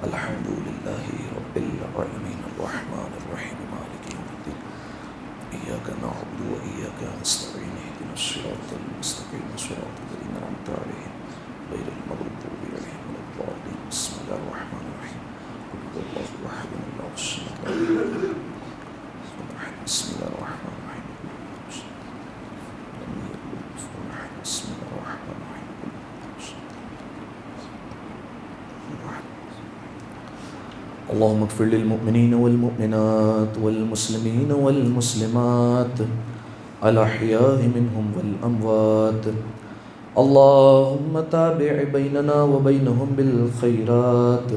الحمد لله رب العالمين الرحمن الرحيم مالك يوم الدين إياك نعبد وإياك نستعين اهدنا الصراط المستقيم صراط الذين أنعمت عليهم غير المغضوب عليهم ولا الضالين بسم الله الرحمن الرحيم قل هو الله أحد الله الصمد لم يلد ولم يولد بسم الله الرحمن الرحيم لم يلد كفوا أحد بسم الله الرحمن الرحيم اللهم اغفر للمؤمنين والمؤمنات والمسلمين والمسلمات الأحياء منهم والأموات اللهم تابع بيننا وبينهم بالخيرات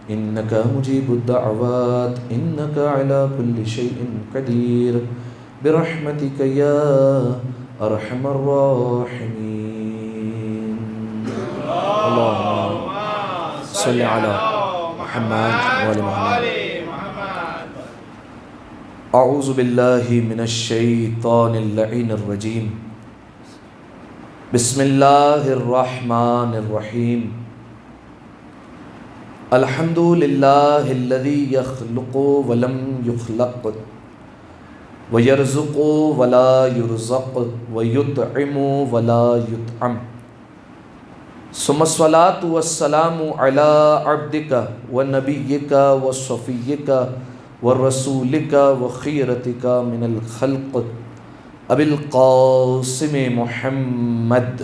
إنك مجيب الدعوات إنك على كل شيء قدير برحمتك يا أرحم الراحمين اللهم صل على محمد وعلى محمد. اعوذ باللہ من الشیطان اللعین الرجیم بسم اللہ الرحمن الرحیم الحمد للہ الذی یخلق ولم یخلق ویرزق ولا یرزق ویطعم ولا یطعم ثم الصلاة والسلام على عبدك ونبيك وصفيك ورسولك وخيرتك من الخلق أبي القاسم محمد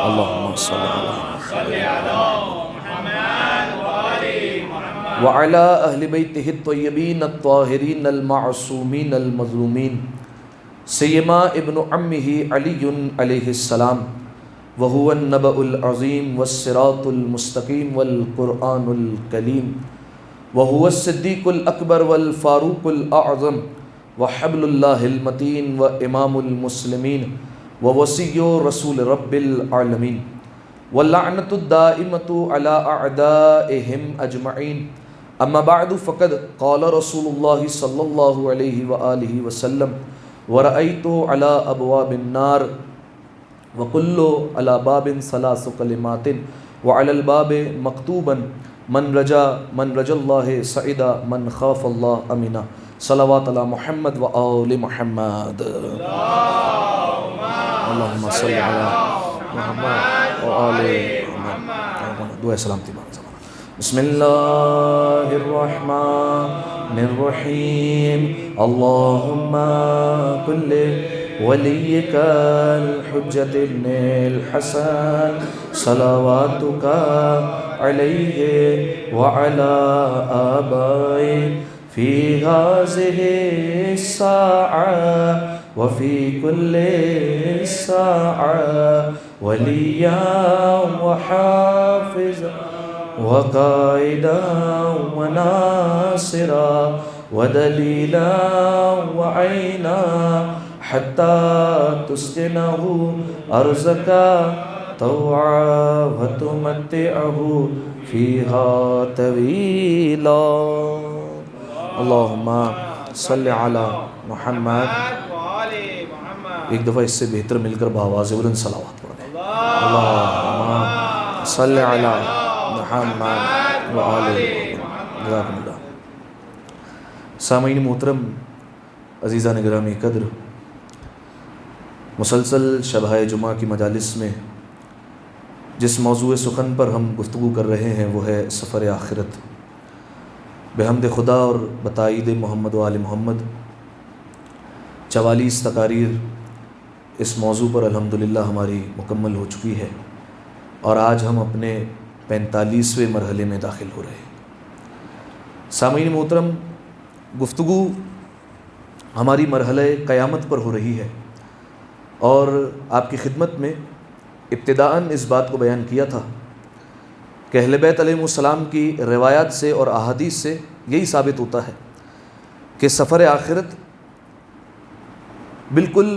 اللهم صل على محمد وعلى أهل بيته الطيبين الطاهرين المعصومين المظلومين سيما ابن عمه علي عليه السلام وهو النبأ العظيم والصراط المستقيم والقرآن الكريم وهو الصديق الأكبر والفاروق الأعظم وحبل الله المتين وإمام المسلمين ووصي رسول رب العالمين واللعنة الدائمة على أعدائهم أجمعين أما بعد فقد قال رسول الله صلى الله عليه وآله وسلم ورأيت على أبواب النار وَقُلُّ عَلَى بَابٍ ثَلَاثُ كَلِمَاتٍ وَعَلَى الْبَابِ مَكْتُوبًا مَنْ رَجَا اللَّهِ سَعِدًا مَنْ خَافَ اللَّهَ أَمِنًا صلوات علی محمد وآل محمد اللہم صلی علی محمد وآل محمد. دعا سلامتی بسم اللہ الرحمن الرحیم اللہم کل ولیک الحجت ابن الحسن صلواتک علیہ وعلا آبائی فی هذه الساعة وفی کل ساعة ولیا وحافظا وقائدا وناصرا ودلیلا وعینا حتى تسكنه أرزك طوعا وتمتعه فيها طويلا اللهم صل على محمد. ایک دفعہ اس سے بہتر مل کر بآواز بلند صلوات پڑھیں. اللهم صل على محمد وآل جزاکم اللہ. سامعین محترم، عزیزان گرامی قدر، مسلسل شبہ جمعہ کی مجالس میں جس موضوع سخن پر ہم گفتگو کر رہے ہیں وہ ہے سفر آخرت. بحمد خدا اور بتائید محمد و آل محمد 44 تقاریر اس موضوع پر الحمدللہ ہماری مکمل ہو چکی ہے اور آج ہم اپنے 45ویں مرحلے میں داخل ہو رہے ہیں. سامعین محترم، گفتگو ہماری مرحلہ قیامت پر ہو رہی ہے اور آپ کی خدمت میں ابتداءً اس بات کو بیان کیا تھا کہ اہل بیت علیہ السلام کی روایات سے اور احادیث سے یہی ثابت ہوتا ہے کہ سفر آخرت بالکل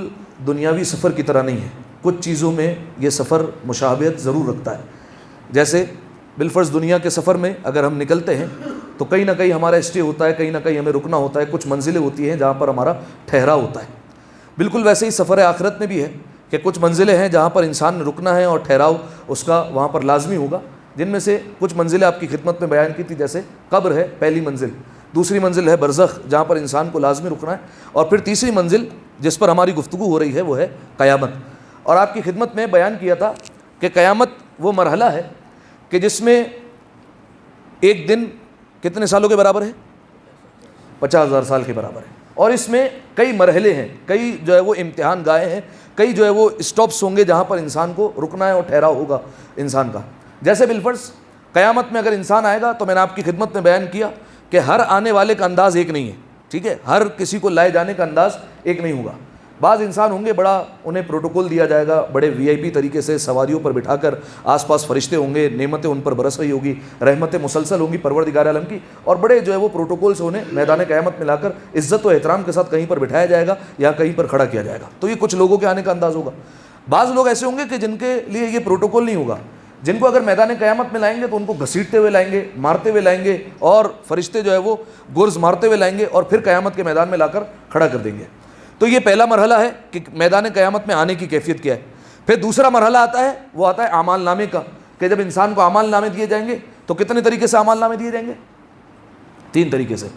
دنیاوی سفر کی طرح نہیں ہے. کچھ چیزوں میں یہ سفر مشابہت ضرور رکھتا ہے. جیسے بالفرض دنیا کے سفر میں اگر ہم نکلتے ہیں تو کہیں نہ کہیں ہمارا اسٹے ہوتا ہے، کہیں نہ کہیں ہمیں رکنا ہوتا ہے، کچھ منزلیں ہوتی ہیں جہاں پر ہمارا ٹھہراؤ ہوتا ہے. بالکل ویسے ہی سفر آخرت میں بھی ہے کہ کچھ منزلیں ہیں جہاں پر انسان نے رکنا ہے اور ٹھہراؤ اس کا وہاں پر لازمی ہوگا. جن میں سے کچھ منزلیں آپ کی خدمت میں بیان کی تھی، جیسے قبر ہے پہلی منزل، دوسری منزل ہے برزخ جہاں پر انسان کو لازمی رکنا ہے، اور پھر تیسری منزل جس پر ہماری گفتگو ہو رہی ہے وہ ہے قیامت۔ اور آپ کی خدمت میں بیان کیا تھا کہ قیامت وہ مرحلہ ہے کہ جس میں ایک دن کتنے سالوں کے برابر ہے؟ 50,000 سال کے برابر ہے، اور اس میں کئی مرحلے ہیں، کئی جو ہے وہ امتحان گاہیں ہیں، کئی جو ہے وہ اسٹاپس ہوں گے جہاں پر انسان کو رکنا ہے اور ٹھہراؤ ہوگا انسان کا۔ جیسے بالفرض قیامت میں اگر انسان آئے گا تو میں نے آپ کی خدمت میں بیان کیا کہ ہر آنے والے کا انداز ایک نہیں ہے، ٹھیک ہے، ہر کسی کو لائے جانے کا انداز ایک نہیں ہوگا۔ بعض انسان ہوں گے بڑا انہیں پروٹوکول دیا جائے گا، بڑے وی آئی پی طریقے سے سواریوں پر بٹھا کر، آس پاس فرشتے ہوں گے، نعمتیں ان پر برس رہی ہوگی، رحمتیں مسلسل ہوں گی پروردگار عالم کی، اور بڑے جو ہے وہ پروٹوکول سے انہیں میدان قیامت میں لا کر عزت و احترام کے ساتھ کہیں پر بٹھایا جائے گا یا کہیں پر کھڑا کیا جائے گا۔ تو یہ کچھ لوگوں کے آنے کا انداز ہوگا۔ بعض لوگ ایسے ہوں گے کہ جن کے لیے یہ پروٹوکول نہیں ہوگا، جن کو اگر میدان قیامت میں لائیں گے تو ان کو گھسیٹتے ہوئے لائیں گے، مارتے ہوئے لائیں گے، اور فرشتے جو ہے وہ گرز مارتے ہوئے لائیں گے اور پھر قیامت کے میدان میں لا کر کھڑا کر دیں گے۔ تو یہ پہلا مرحلہ ہے کہ میدان قیامت میں آنے کی کیفیت کیا ہے۔ پھر دوسرا مرحلہ آتا ہے، وہ آتا ہے اعمال نامے کا، کہ جب انسان کو اعمال نامے دیے جائیں گے تو کتنے طریقے سے اعمال نامے دیے جائیں گے؟ 3 طریقے سے۔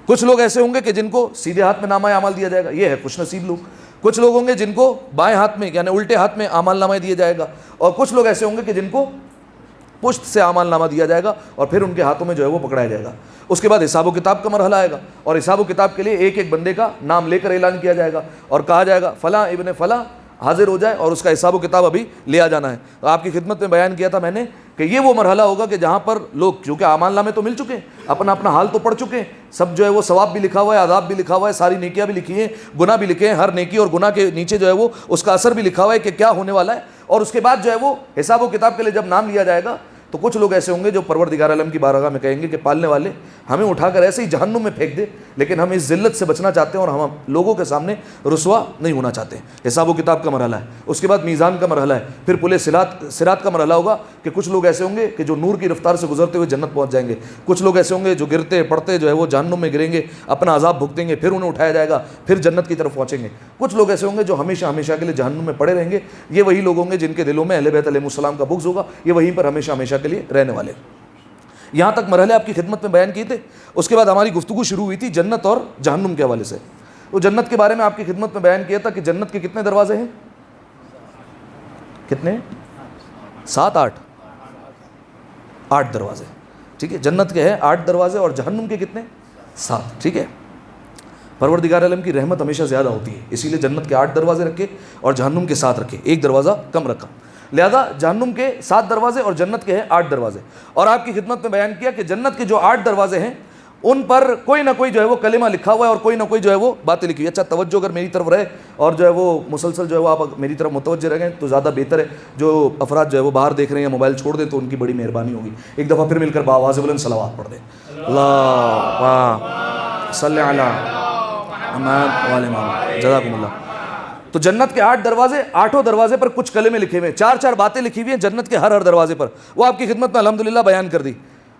کچھ لوگ ایسے ہوں گے کہ جن کو سیدھے ہاتھ میں نامہ اعمال دیا جائے گا، یہ ہے خوش نصیب لوگ۔ کچھ لوگ ہوں گے جن کو بائیں ہاتھ میں یعنی الٹے ہاتھ میں اعمال نامہ دیا جائے گا، اور کچھ لوگ ایسے ہوں گے کہ جن کو پشت سے اعمال نامہ دیا جائے گا اور پھر ان کے ہاتھوں میں جو ہے وہ پکڑایا جائے گا۔ اس کے بعد حساب و کتاب کا مرحلہ آئے گا، اور حساب و کتاب کے لیے ایک ایک بندے کا نام لے کر اعلان کیا جائے گا اور کہا جائے گا فلاں ابن فلاں حاضر ہو جائے اور اس کا حساب و کتاب ابھی لے آ جانا ہے۔ تو آپ کی خدمت میں بیان کیا تھا میں نے کہ یہ وہ مرحلہ ہوگا کہ جہاں پر لوگ، کیونکہ اعمال نامے تو مل چکے ہیں، اپنا اپنا حال تو پڑھ چکے ہیں، سب جو ہے وہ ثواب بھی لکھا ہوا ہے، عذاب بھی لکھا ہوا ہے، ساری نیکیاں بھی لکھی ہیں، گناہ بھی لکھے ہیں، ہر نیکی اور گناہ کے نیچے جو ہے وہ اس کا اثر بھی لکھا ہوا ہے کہ کیا ہونے والا ہے۔ اور اس کے بعد جو ہے وہ حساب و کتاب کے لیے جب نام لیا جائے گا تو کچھ لوگ ایسے ہوں گے جو پروردگار عالم کی بارگاہ میں کہیں گے کہ پالنے والے ہمیں اٹھا کر ایسے ہی جہنم میں پھینک دے، لیکن ہم اس ذلت سے بچنا چاہتے ہیں اور ہم لوگوں کے سامنے رسوا نہیں ہونا چاہتے۔ حساب و کتاب کا مرحلہ ہے۔ اس کے بعد میزان کا مرحلہ ہے، پھر پل صراط کا مرحلہ ہوگا کہ کچھ لوگ ایسے ہوں گے کہ جو نور کی رفتار سے گزرتے ہوئے جنت پہنچ جائیں گے، کچھ لوگ ایسے ہوں گے جو گرتے پڑتے جو ہے وہ جہنم میں گریں گے، اپنا عذاب بھگتیں گے، پھر انہیں اٹھایا جائے گا، پھر جنت کی طرف پہنچیں گے۔ کچھ لوگ ایسے ہوں گے جو ہمیشہ ہمیشہ کے لیے جہنم میں پڑے رہیں گے۔ یہ وہی لوگ ہوں گے جن کے دلوں میں اہل بیت علیہ السلام کا بغض ہوگا، یہ وہیں پر ہمیشہ ہمیشہ کے لیے رہنے والے۔ یہاں تک مرحلے آپ کی خدمت میں بیان کیے تھے۔ اس کے بعد ہماری گفتگو شروع ہوئی تھی جنت اور جہنم کے حوالے سے۔ وہ جنت کے بارے میں آپ کی خدمت میں بیان کیا تھا کہ جنت کے کتنے دروازے ہیں؟ کتنے؟ 7 8 دروازے، ٹھیک ہے۔ جنت کے ہیں 8 دروازے اور جہنم کے کتنے؟ 7، ٹھیک ہے۔ پروردگار عالم کی رحمت ہمیشہ زیادہ ہوتی ہے، اسی لیے جنت کے 8 دروازے رکھے اور جہنم کے 7 رکھے، ایک دروازہ کم رکھا، لہذا جہنم کے 7 دروازے اور جنت کے ہیں 8 دروازے۔ اور آپ کی خدمت میں بیان کیا کہ جنت کے جو 8 دروازے ہیں ان پر کوئی نہ کوئی جو ہے وہ کلمہ لکھا ہوا ہے اور کوئی نہ کوئی جو ہے وہ باتیں لکھی ہوئی ہے۔ اچھا توجہ اگر میری طرف رہے اور جو ہے وہ مسلسل جو ہے وہ آپ میری طرف متوجہ رہ گئے تو زیادہ بہتر ہے۔ جو افراد جو ہے وہ باہر دیکھ رہے ہیں یا موبائل چھوڑ دیں تو ان کی بڑی مہربانی ہوگی۔ ایک دفعہ پھر مل کر باواز بلند صلوات پڑھ دیں، اللہم صلی علی محمد وعلی محمد، جزاکم اللہ۔ تو جنت کے 8 دروازے، 8 دروازے پر کچھ کلمے لکھے ہوئے ہیں، 4 باتیں لکھی ہوئی ہیں جنت کے ہر دروازے پر، وہ آپ کی خدمت میں الحمدللہ بیان کر دی۔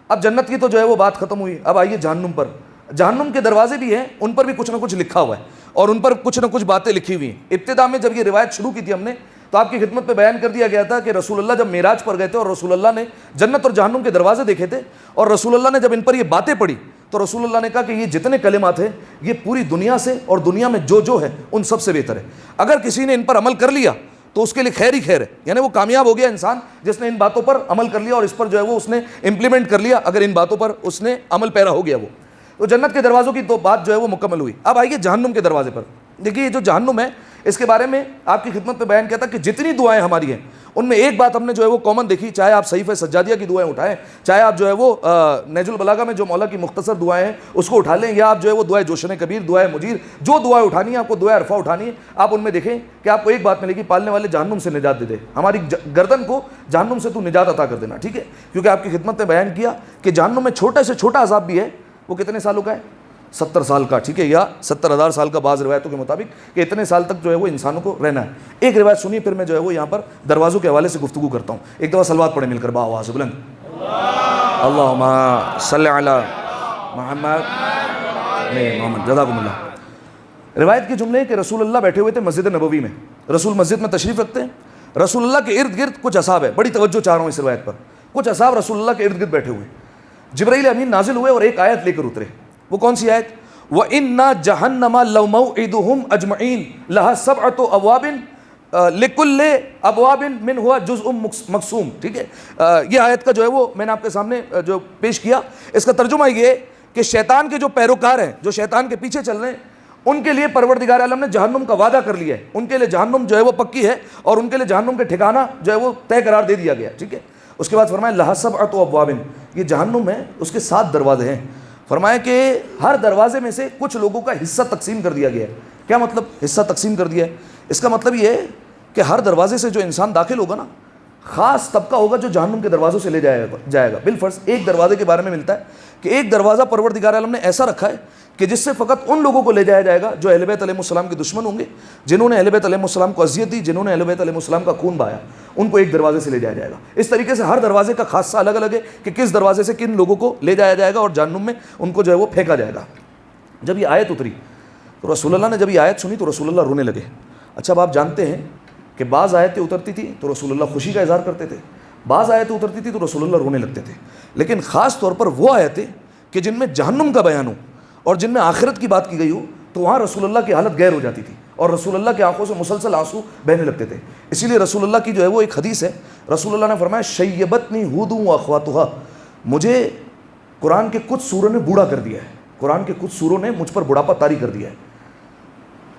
اب جنت کی تو جو ہے وہ بات ختم ہوئی، اب آئیے جہنم پر۔ جہنم کے دروازے بھی ہیں، ان پر بھی کچھ نہ کچھ لکھا ہوا ہے اور ان پر کچھ نہ کچھ باتیں لکھی ہوئی ہیں۔ ابتدا میں جب یہ روایت شروع کی تھی ہم نے تو آپ کی خدمت میں بیان کر دیا گیا تھا کہ رسول اللہ جب معراج پر گئے تھے اور رسول اللہ نے جنت اور جہنم کے دروازے دیکھے تھے، اور رسول اللہ نے جب ان پر یہ باتیں پڑھی تو رسول اللہ نے کہا کہ یہ جتنے کلمات ہیں یہ پوری دنیا سے اور دنیا میں جو ہے ان سب سے بہتر ہے۔ اگر کسی نے ان پر عمل کر لیا تو اس کے لیے خیر ہی خیر ہے، یعنی وہ کامیاب ہو گیا انسان جس نے ان باتوں پر عمل کر لیا اور اس پر جو ہے وہ اس نے امپلیمنٹ کر لیا، اگر ان باتوں پر اس نے عمل پیرا ہو گیا وہ۔ تو جنت کے دروازوں کی تو بات جو ہے وہ مکمل ہوئی۔ اب آئیے جہنم کے دروازے پر۔ دیکھیے یہ جو جہنم ہے اس کے بارے میں آپ کی خدمت میں بیان کیا تھا کہ جتنی دعائیں ہماری ہیں ان میں ایک بات ہم نے جو ہے وہ کامن دیکھی، چاہے آپ صحیفہ سجادیہ کی دعائیں اٹھائیں، چاہے آپ جو ہے وہ نہج البلاغہ میں جو مولا کی مختصر دعائیں ہیں اس کو اٹھا لیں، یا آپ جو ہے وہ دعائے جوشن کبیر، دعائے مجیر، جو دعائیں اٹھانی ہے آپ کو، دعائے عرفہ اٹھانی ہے، آپ ان میں دیکھیں کہ آپ کو ایک بات ملے گی، پالنے والے جہنم سے نجات دے دے، ہماری گردن کو جہنم سے تو نجات عطا کر دینا، ٹھیک ہے۔ کیونکہ آپ کی خدمت میں بیان کیا کہ جہنم میں چھوٹے سے چھوٹا عذاب بھی ہے، وہ کتنے سالوں کا ہے؟ 70 سال کا، ٹھیک ہے، یا 70,000 سال کا، بعض روایتوں کے مطابق کہ اتنے سال تک جو ہے وہ انسانوں کو رہنا ہے۔ ایک روایت سنیے پھر میں جو ہے وہ یہاں پر دروازوں کے حوالے سے گفتگو کرتا ہوں۔ ایک دفعہ صلوات پڑھیں مل کر باواز بلند، اللہم صلی علی محمد محمد، جزاکم اللہ۔ روایت کے جملے کہ رسول اللہ بیٹھے ہوئے تھے مسجد نبوی میں، رسول مسجد میں تشریف رکھتے ہیں، رسول اللہ کے ارد گرد کچھ اصحاب ہے، بڑی توجہ چاہ رہا ہوں اس روایت پر، کچھ اصحاب رسول اللہ کے ارد گرد بیٹھے ہوئے. جبرائیل امین نازل ہوئے اور ایک آیت لے کر اترے. وہ کون سی آیت؟ وَإِنَّا جَهَنَّمَ لَمَوْعِدُهُمْ أَجْمَعِينَ لَهَا سَبْعَةُ أَبْوَابٍ لِكُلِّ أَبْوَابٍ مِنْهَا جُزْءٌ مقسوم. ٹھیک ہے, یہ آیت کا جو ہے وہ میں نے آپ کے سامنے جو پیش کیا, اس کا ترجمہ یہ کہ شیطان کے جو پیروکار ہیں, جو شیطان کے پیچھے چل رہے ہیں, ان کے لیے پروردگار عالم نے جہنم کا وعدہ کر لیا ہے. ان کے لیے جہنم جو ہے وہ پکی ہے اور ان کے لیے جہنم کے ٹھکانہ جو ہے وہ طے قرار دے دیا گیا. ٹھیک ہے, اس کے بعد فرمایا لہا سبعۃ ابواب, یہ جہنم ہے, اس کے 7 دروازے ہیں. فرمایا کہ ہر دروازے میں سے کچھ لوگوں کا حصہ تقسیم کر دیا گیا ہے. کیا مطلب حصہ تقسیم کر دیا ہے؟ اس کا مطلب یہ ہے کہ ہر دروازے سے جو انسان داخل ہوگا نا, خاص طبقہ ہوگا جو جہنم کے دروازوں سے لے جائے گا. بالفرض ایک دروازے کے بارے میں ملتا ہے کہ ایک دروازہ پروردگار عالم نے ایسا رکھا ہے کہ جس سے فقط ان لوگوں کو لے جایا جائے گا جو اہل بیت علیہ السلام کے دشمن ہوں گے, جنہوں نے اہل بیت علیہ السلام کو اذیت دی, جنہوں نے اہل بیت علیہ السلام کا خون بہایا, ان کو ایک دروازے سے لے جایا جائے گا. اس طریقے سے ہر دروازے کا خاصہ الگ الگ ہے کہ کس دروازے سے کن لوگوں کو لے جایا جائے گا اور جہنم میں ان کو جو ہے وہ پھینکا جائے گا. جب یہ آیت اتری تو رسول اللہ نے جب یہ آیت سنی تو رسول اللہ رونے لگے. اچھا, اب آپ جانتے ہیں کہ بعض آیتیں اترتی تھی تو رسول اللہ خوشی کا اظہار کرتے تھے, بعض آیتیں اترتی تھی تو رسول اللہ رونے لگتے تھے. لیکن خاص طور پر وہ آیتیں کہ جن میں جہنم کا بیان ہو اور جن میں آخرت کی بات کی گئی ہو, تو وہاں رسول اللہ کی حالت غیر ہو جاتی تھی اور رسول اللہ کی آنکھوں سے مسلسل آنسو بہنے لگتے تھے. اسی لیے رسول اللہ کی جو ہے وہ ایک حدیث ہے, رسول اللہ نے فرمایا شیبتنی ہود و اخواتها, مجھے قرآن کے کچھ سوروں نے بوڑھا کر دیا ہے, قرآن کے کچھ سوروں نے مجھ پر بڑھاپا طاری کر دیا ہے.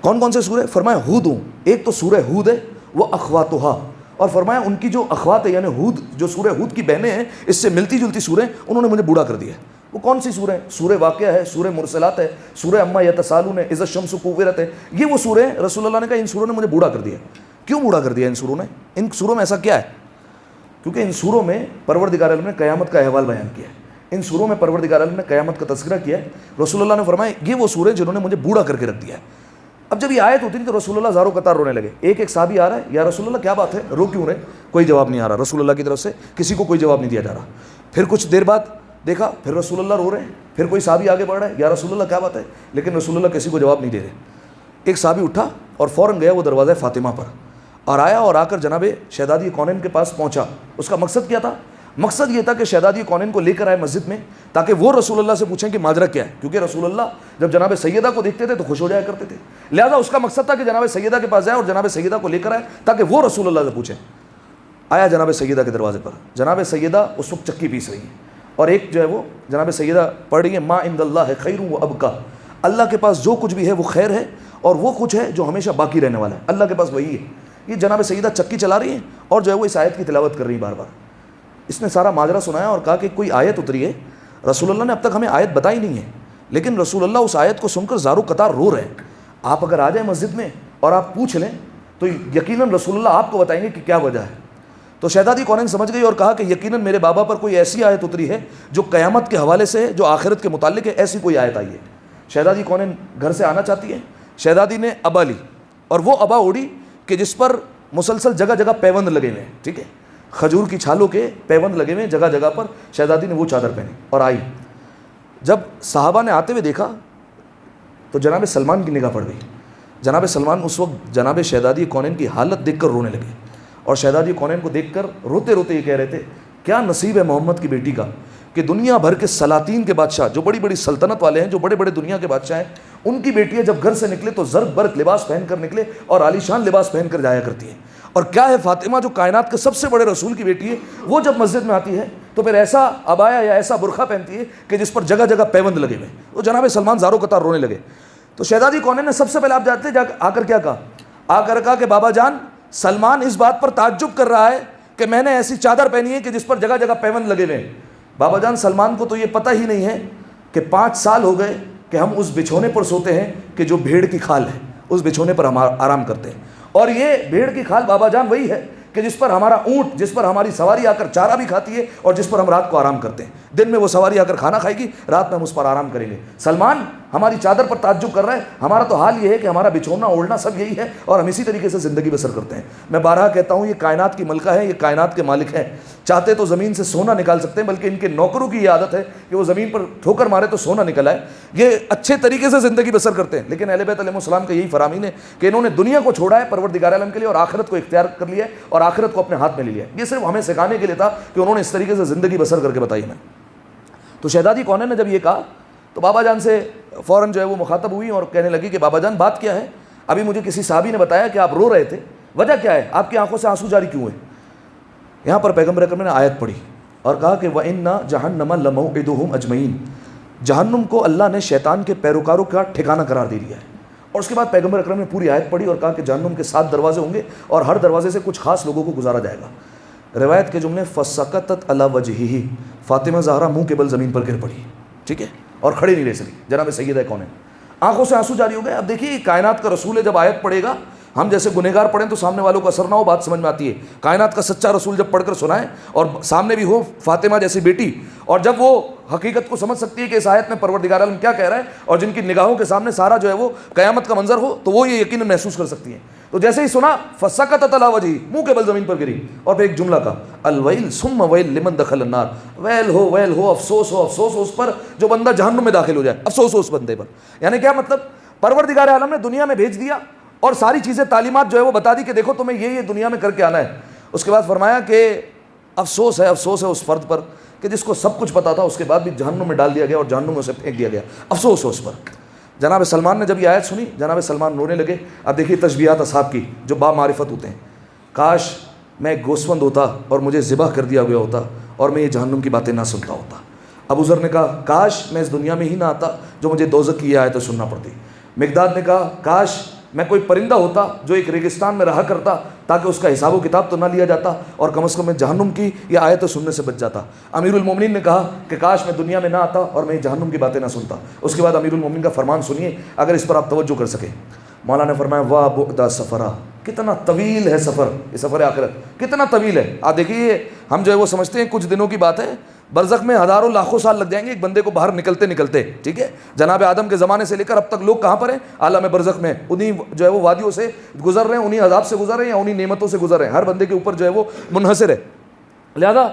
کون کون سے سورے؟ فرمایا ہود, ایک تو سورہ ہود ہے, وہ اخواتها, اور فرمایا ان کی جو اخوات ہے یعنی ہود, جو سورہ ہود کی بہنیں ہیں, اس سے ملتی جلتی سوریں, انہوں نے مجھے بوڑھا کر دیا ہے. وہ کون سی سوریں؟ سورہ واقعہ ہے, سورہ مرسلات ہے, سورہ اما یتسالون ہے, اذا الشمس کورت ہے. یہ وہ سوریں ہیں رسول اللہ نے کہا ان سوروں نے مجھے بوڑھا کر دیا. کیوں بوڑھا کر دیا ان سوروں نے؟ ان سوروں میں ایسا کیا ہے؟ کیونکہ ان سوروں میں پروردگار عالم نے قیامت کا احوال بیان کیا ہے, ان سوروں میں پروردگار عالم نے قیامت کا تذکرہ کیا ہے. رسول اللہ نے فرمایا یہ وہ سوریں جنہوں نے مجھے بوڑھا کر کے رکھ دیا ہے. اب جب یہ آیت اتری تو رسول اللہ زاروں قطار رونے لگے. ایک صحابی آ رہا ہے, یا رسول اللہ کیا بات ہے, رو کیوں رہے؟ کوئی جواب نہیں آ رہا رسول اللہ کی طرف سے, کسی کو کوئی جواب نہیں دیا جا رہا. پھر کچھ دیر بعد دیکھا, پھر رسول اللہ رو رہے ہیں, پھر کوئی صحابی آگے بڑھ رہا ہے, یا رسول اللہ کیا بات ہے, لیکن رسول اللہ کسی کو جواب نہیں دے رہے. ایک صحابی اٹھا اور فوراً گیا وہ دروازہ فاطمہ پر اور آیا اور آ کر جناب شہزادی کونین کے پاس پہنچا. اس کا مقصد کیا تھا؟ مقصد یہ تھا کہ شہزادی کونین کو لے کر آئے مسجد میں تاکہ وہ رسول اللہ سے پوچھیں کہ ماجرا کیا ہے, کیونکہ رسول اللہ جب جناب سیدہ کو دیکھتے تھے تو خوش ہو جایا کرتے تھے. لہذا اس کا مقصد تھا کہ جناب سیدہ کے پاس جائے اور جناب سیدہ کو لے کر آئے تاکہ وہ رسول اللہ سے پوچھیں. آیا جناب سیدہ کے دروازے پر, جناب سیدہ اس وقت چکی پیس رہی ہے اور ایک جو ہے وہ جناب سیدہ پڑھ رہی ہے ما عند اللہ خیر و ابقا, اللہ کے پاس جو کچھ بھی ہے وہ خیر ہے اور وہ کچھ ہے جو ہمیشہ باقی رہنے والا ہے, اللہ کے پاس وہی ہے. یہ جناب سیدہ چکی چلا رہی ہیں اور جو ہے وہ اس آیت کی تلاوت کر رہی ہیں بار بار. اس نے سارا ماجرا سنایا اور کہا کہ کوئی آیت اتری ہے, رسول اللہ نے اب تک ہمیں آیت بتائی نہیں ہے, لیکن رسول اللہ اس آیت کو سن کر زارو قطار رو رہے ہیں. آپ اگر آ جائیں مسجد میں اور آپ پوچھ لیں تو یقیناً رسول اللہ آپ کو بتائیں گے کہ کیا وجہ ہے. تو شہزادی کونین سمجھ گئی اور کہا کہ یقیناً میرے بابا پر کوئی ایسی آیت اتری ہے جو قیامت کے حوالے سے ہے, جو آخرت کے متعلق ہے, ایسی کوئی آیت آئی ہے. شہزادی کونین گھر سے آنا چاہتی ہے, شہزادی نے ابا لی اور وہ ابا اوڑی کہ جس پر مسلسل جگہ جگہ پیوند لگے ہوئے ہیں, ٹھیک ہے, کھجور کی چھالوں کے پیوند لگے ہوئے ہیں جگہ جگہ پر. شہزادی نے وہ چادر پہنی اور آئی. جب صحابہ نے آتے ہوئے دیکھا تو جناب سلمان کی نگاہ پڑ گئی. جناب سلمان اس وقت جناب شہزادی کونین کی حالت دیکھ کر رونے لگے اور شہزادی کونین کو دیکھ کر روتے روتے یہ کہہ رہے تھے کیا نصیب ہے محمد کی بیٹی کا کہ دنیا بھر کے سلاطین کے بادشاہ, جو بڑی بڑی سلطنت والے ہیں, جو بڑے بڑے دنیا کے بادشاہ ہیں, ان کی بیٹیاں جب گھر سے نکلے تو زرق برق لباس پہن کر نکلے اور عالیشان لباس پہن کر جایا کرتی ہیں. اور کیا ہے فاطمہ جو کائنات کے سب سے بڑے رسول کی بیٹی ہے, وہ جب مسجد میں آتی ہے تو پھر ایسا عبایا یا ایسا برقع پہنتی ہے کہ جس پر جگہ جگہ پیوند لگے ہوئے. تو جناب سلمان زاروں قطار رونے لگے. تو شہزادی کونین نے سب سے پہلے آپ جانتے ہیں آ کر کیا کہا؟ آ کر کہا کہ بابا جان, سلمان اس بات پر تعجب کر رہا ہے کہ میں نے ایسی چادر پہنی ہے کہ جس پر جگہ جگہ پیوند لگے ہوئے ہیں. بابا جان سلمان کو تو یہ پتہ ہی نہیں ہے کہ 5 سال ہو گئے کہ ہم اس بچھونے پر سوتے ہیں کہ جو بھیڑ کی کھال ہے, اس بچھونے پر ہم آرام کرتے ہیں. اور یہ بھیڑ کی کھال بابا جان وہی ہے کہ جس پر ہمارا اونٹ, جس پر ہماری سواری آ کر چارہ بھی کھاتی ہے اور جس پر ہم رات کو آرام کرتے ہیں. دن میں وہ سواری آ کر کھانا کھائے گی, رات میں ہم اس پر آرام کریں گے. سلمان ہماری چادر پر تعجب کر رہا ہے. ہمارا تو حال یہ ہے کہ ہمارا بچھونا اوڑھنا سب یہی ہے اور ہم اسی طریقے سے زندگی بسر کرتے ہیں. میں بارہا کہتا ہوں یہ کائنات کی ملکہ ہے, یہ کائنات کے مالک ہیں. چاہتے تو زمین سے سونا نکال سکتے ہیں, بلکہ ان کے نوکروں کی یہ عادت ہے کہ وہ زمین پر ٹھوکر مارے تو سونا نکل آئے. یہ اچھے طریقے سے زندگی بسر کرتے ہیں. لیکن اہل بیت علیہ السلام کا یہی فرامین ہے کہ انہوں نے دنیا کو چھوڑا ہے پروردگار عالم کے لیے اور آخرت کو اختیار کر لیا ہے اور آخرت کو اپنے ہاتھ میں لے لیا ہے. یہ صرف ہمیں سکھانے کے لیے تھا کہ انہوں نے اس طریقے سے زندگی بسر کر کے بتائی ہمیں. تو شہزادی کونین نے جب یہ کہا تو بابا جان سے فوراً جو ہے وہ مخاطب ہوئی اور کہنے لگی کہ بابا جان بات کیا ہے؟ ابھی مجھے کسی صحابی نے بتایا کہ آپ رو رہے تھے, وجہ کیا ہے؟ آپ کی آنکھوں سے آنسو جاری کیوں ہیں؟ یہاں پر پیغمبر اکرم نے آیت پڑھی اور کہا کہ وَإِنَّ جَهَنَّمَ لَمَوْعِدُهُمْ أَجْمَعِينَ, جہنم کو اللہ نے شیطان کے پیروکاروں کا ٹھکانہ قرار دے دیا ہے. اور اس کے بعد پیغمبر اکرم نے پوری آیت پڑھی اور کہا کہ جہنم کے 7 دروازے ہوں گے اور ہر دروازے سے کچھ خاص لوگوں کو گزارا جائے گا. روایت کے جملے فَسَقَطَتْ عَلَى وَجْهِهِ, فاطمہ زہرا منہ کے بل زمین پر گر پڑی, ٹھیک ہے, اور کھڑے نہیں رہ سکی. جناب سیدہ کونین آنکھوں سے آنسو جاری ہو گئے. اب دیکھیے کائنات کا رسول ہے, جب آیت پڑھے گا ہم جیسے گنہگار پڑھیں تو سامنے والوں کو اثر نہ ہو, بات سمجھ میں آتی ہے. کائنات کا سچا رسول جب پڑھ کر سنائیں اور سامنے بھی ہو فاطمہ جیسی بیٹی, اور جب وہ حقیقت کو سمجھ سکتی ہے کہ اس آیت میں پروردگار عالم کیا کہہ رہا ہے, اور جن کی نگاہوں کے سامنے سارا جو ہے وہ قیامت کا منظر ہو, تو وہ یہ یقیناً محسوس کر سکتی ہیں. تو جیسے ہی سنا فسقطت علی وجہی, منہ کے بل زمین پر گری, اور پھر ایک جملہ کا الویل ثم ویل لمن دخل النار, ویل ہو افسوس ہو اس پر جو بندہ جہنم میں داخل ہو جائے, افسوس ہو اس بندے پر. یعنی کیا مطلب؟ پروردگار عالم نے دنیا میں بھیج دیا اور ساری چیزیں تعلیمات جو ہے وہ بتا دی کہ دیکھو تمہیں یہ دنیا میں کر کے آنا ہے. اس کے بعد فرمایا کہ افسوس ہے اس فرد پر کہ جس کو سب کچھ پتا تھا اس کے بعد بھی جہنم میں ڈال دیا گیا اور جہنم میں اسے پھینک دیا گیا. افسوس ہو اس پر. جناب سلمان نے جب یہ آیت سنی, جناب سلمان رونے لگے. اب دیکھیے تشبیہات اصحاب کی جو با معرفت ہوتے ہیں. کاش میں ایک گوسفند ہوتا اور مجھے ذبح کر دیا گیا ہوتا اور میں یہ جہنم کی باتیں نہ سنتا ہوتا. ابو ذر نے کہا کاش میں اس دنیا میں ہی نہ آتا جو مجھے دوزخ کی یہ آیت سننا پڑتی. مقداد نے کہا کاش میں کوئی پرندہ ہوتا جو ایک ریگستان میں رہا کرتا تاکہ اس کا حساب و کتاب تو نہ لیا جاتا اور کم از کم میں جہنم کی یہ آیت سننے سے بچ جاتا. امیر المومنین نے کہا کہ کاش میں دنیا میں نہ آتا اور میں جہنم کی باتیں نہ سنتا. اس کے بعد امیر المومنین کا فرمان سنیے اگر اس پر آپ توجہ کر سکیں. مولا نے فرمایا واہ بعدا سفرا, کتنا طویل ہے سفر, یہ سفر آخرت کتنا طویل ہے. آپ دیکھیے ہم جو ہے وہ سمجھتے ہیں کچھ دنوں کی بات ہے, برزخ میں ہزاروں لاکھوں سال لگ جائیں گے ایک بندے کو باہر نکلتے, ٹھیک ہے. جناب آدم کے زمانے سے لے کر اب تک لوگ کہاں پر ہیں؟ عالم برزخ میں. انہیں جو ہے وہ وادیوں سے گزر رہے ہیں, انہیں عذاب سے گزر رہے ہیں یا انہیں نعمتوں سے گزر رہے ہیں. ہر بندے کے اوپر جو ہے وہ منحصر ہے. لہذا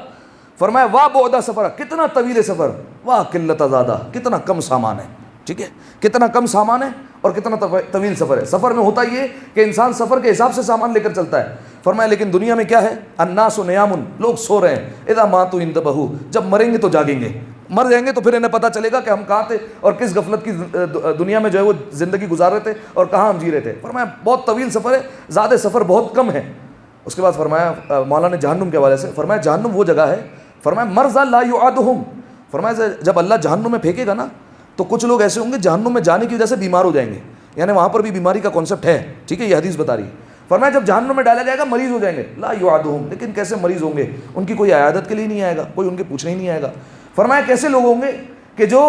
فرمایا واہ بعدا سفر, کتنا طویل سفر, واہ قلت زادہ, کتنا کم سامان ہے, ٹھیک ہے, کتنا کم سامان ہے اور کتنا طویل سفر ہے. سفر میں ہوتا یہ کہ انسان سفر کے حساب سے سامان لے کر چلتا ہے. فرمایا لیکن دنیا میں کیا ہے؟ الناس نیام, لوگ سو رہے ہیں. اذا ماتوا انتبہوا, جب مریں گے تو جاگیں گے. مر جائیں گے تو پھر انہیں پتہ چلے گا کہ ہم کہاں تھے اور کس غفلت کی دنیا میں جو ہے وہ زندگی گزار رہے تھے اور کہاں ہم جی رہے تھے. فرمایا بہت طویل سفر ہے, زیادہ سفر بہت کم ہے. اس کے بعد فرمایا مولا نے جہنم کے حوالے سے فرمایا جہنم وہ جگہ ہے, فرمایا مرضا لا یعادہم, فرمایا جب اللہ جہنم میں پھینکے گا نا تو کچھ لوگ ایسے ہوں گے جہنم میں جانے کی وجہ سے بیمار ہو جائیں گے. یعنی وہاں پر بھی بیماری کا کانسیپٹ ہے, ٹھیک ہے, یہ حدیث بتا رہی ہے. فرمایا جب جہنم میں ڈالا جائے گا مریض ہو جائیں گے. لا یعادہم, لیکن کیسے مریض ہوں گے؟ ان کی کوئی عیادت کے لیے نہیں آئے گا, کوئی ان کے پوچھنے ہی نہیں آئے گا. فرمایا کیسے لوگ ہوں گے کہ جو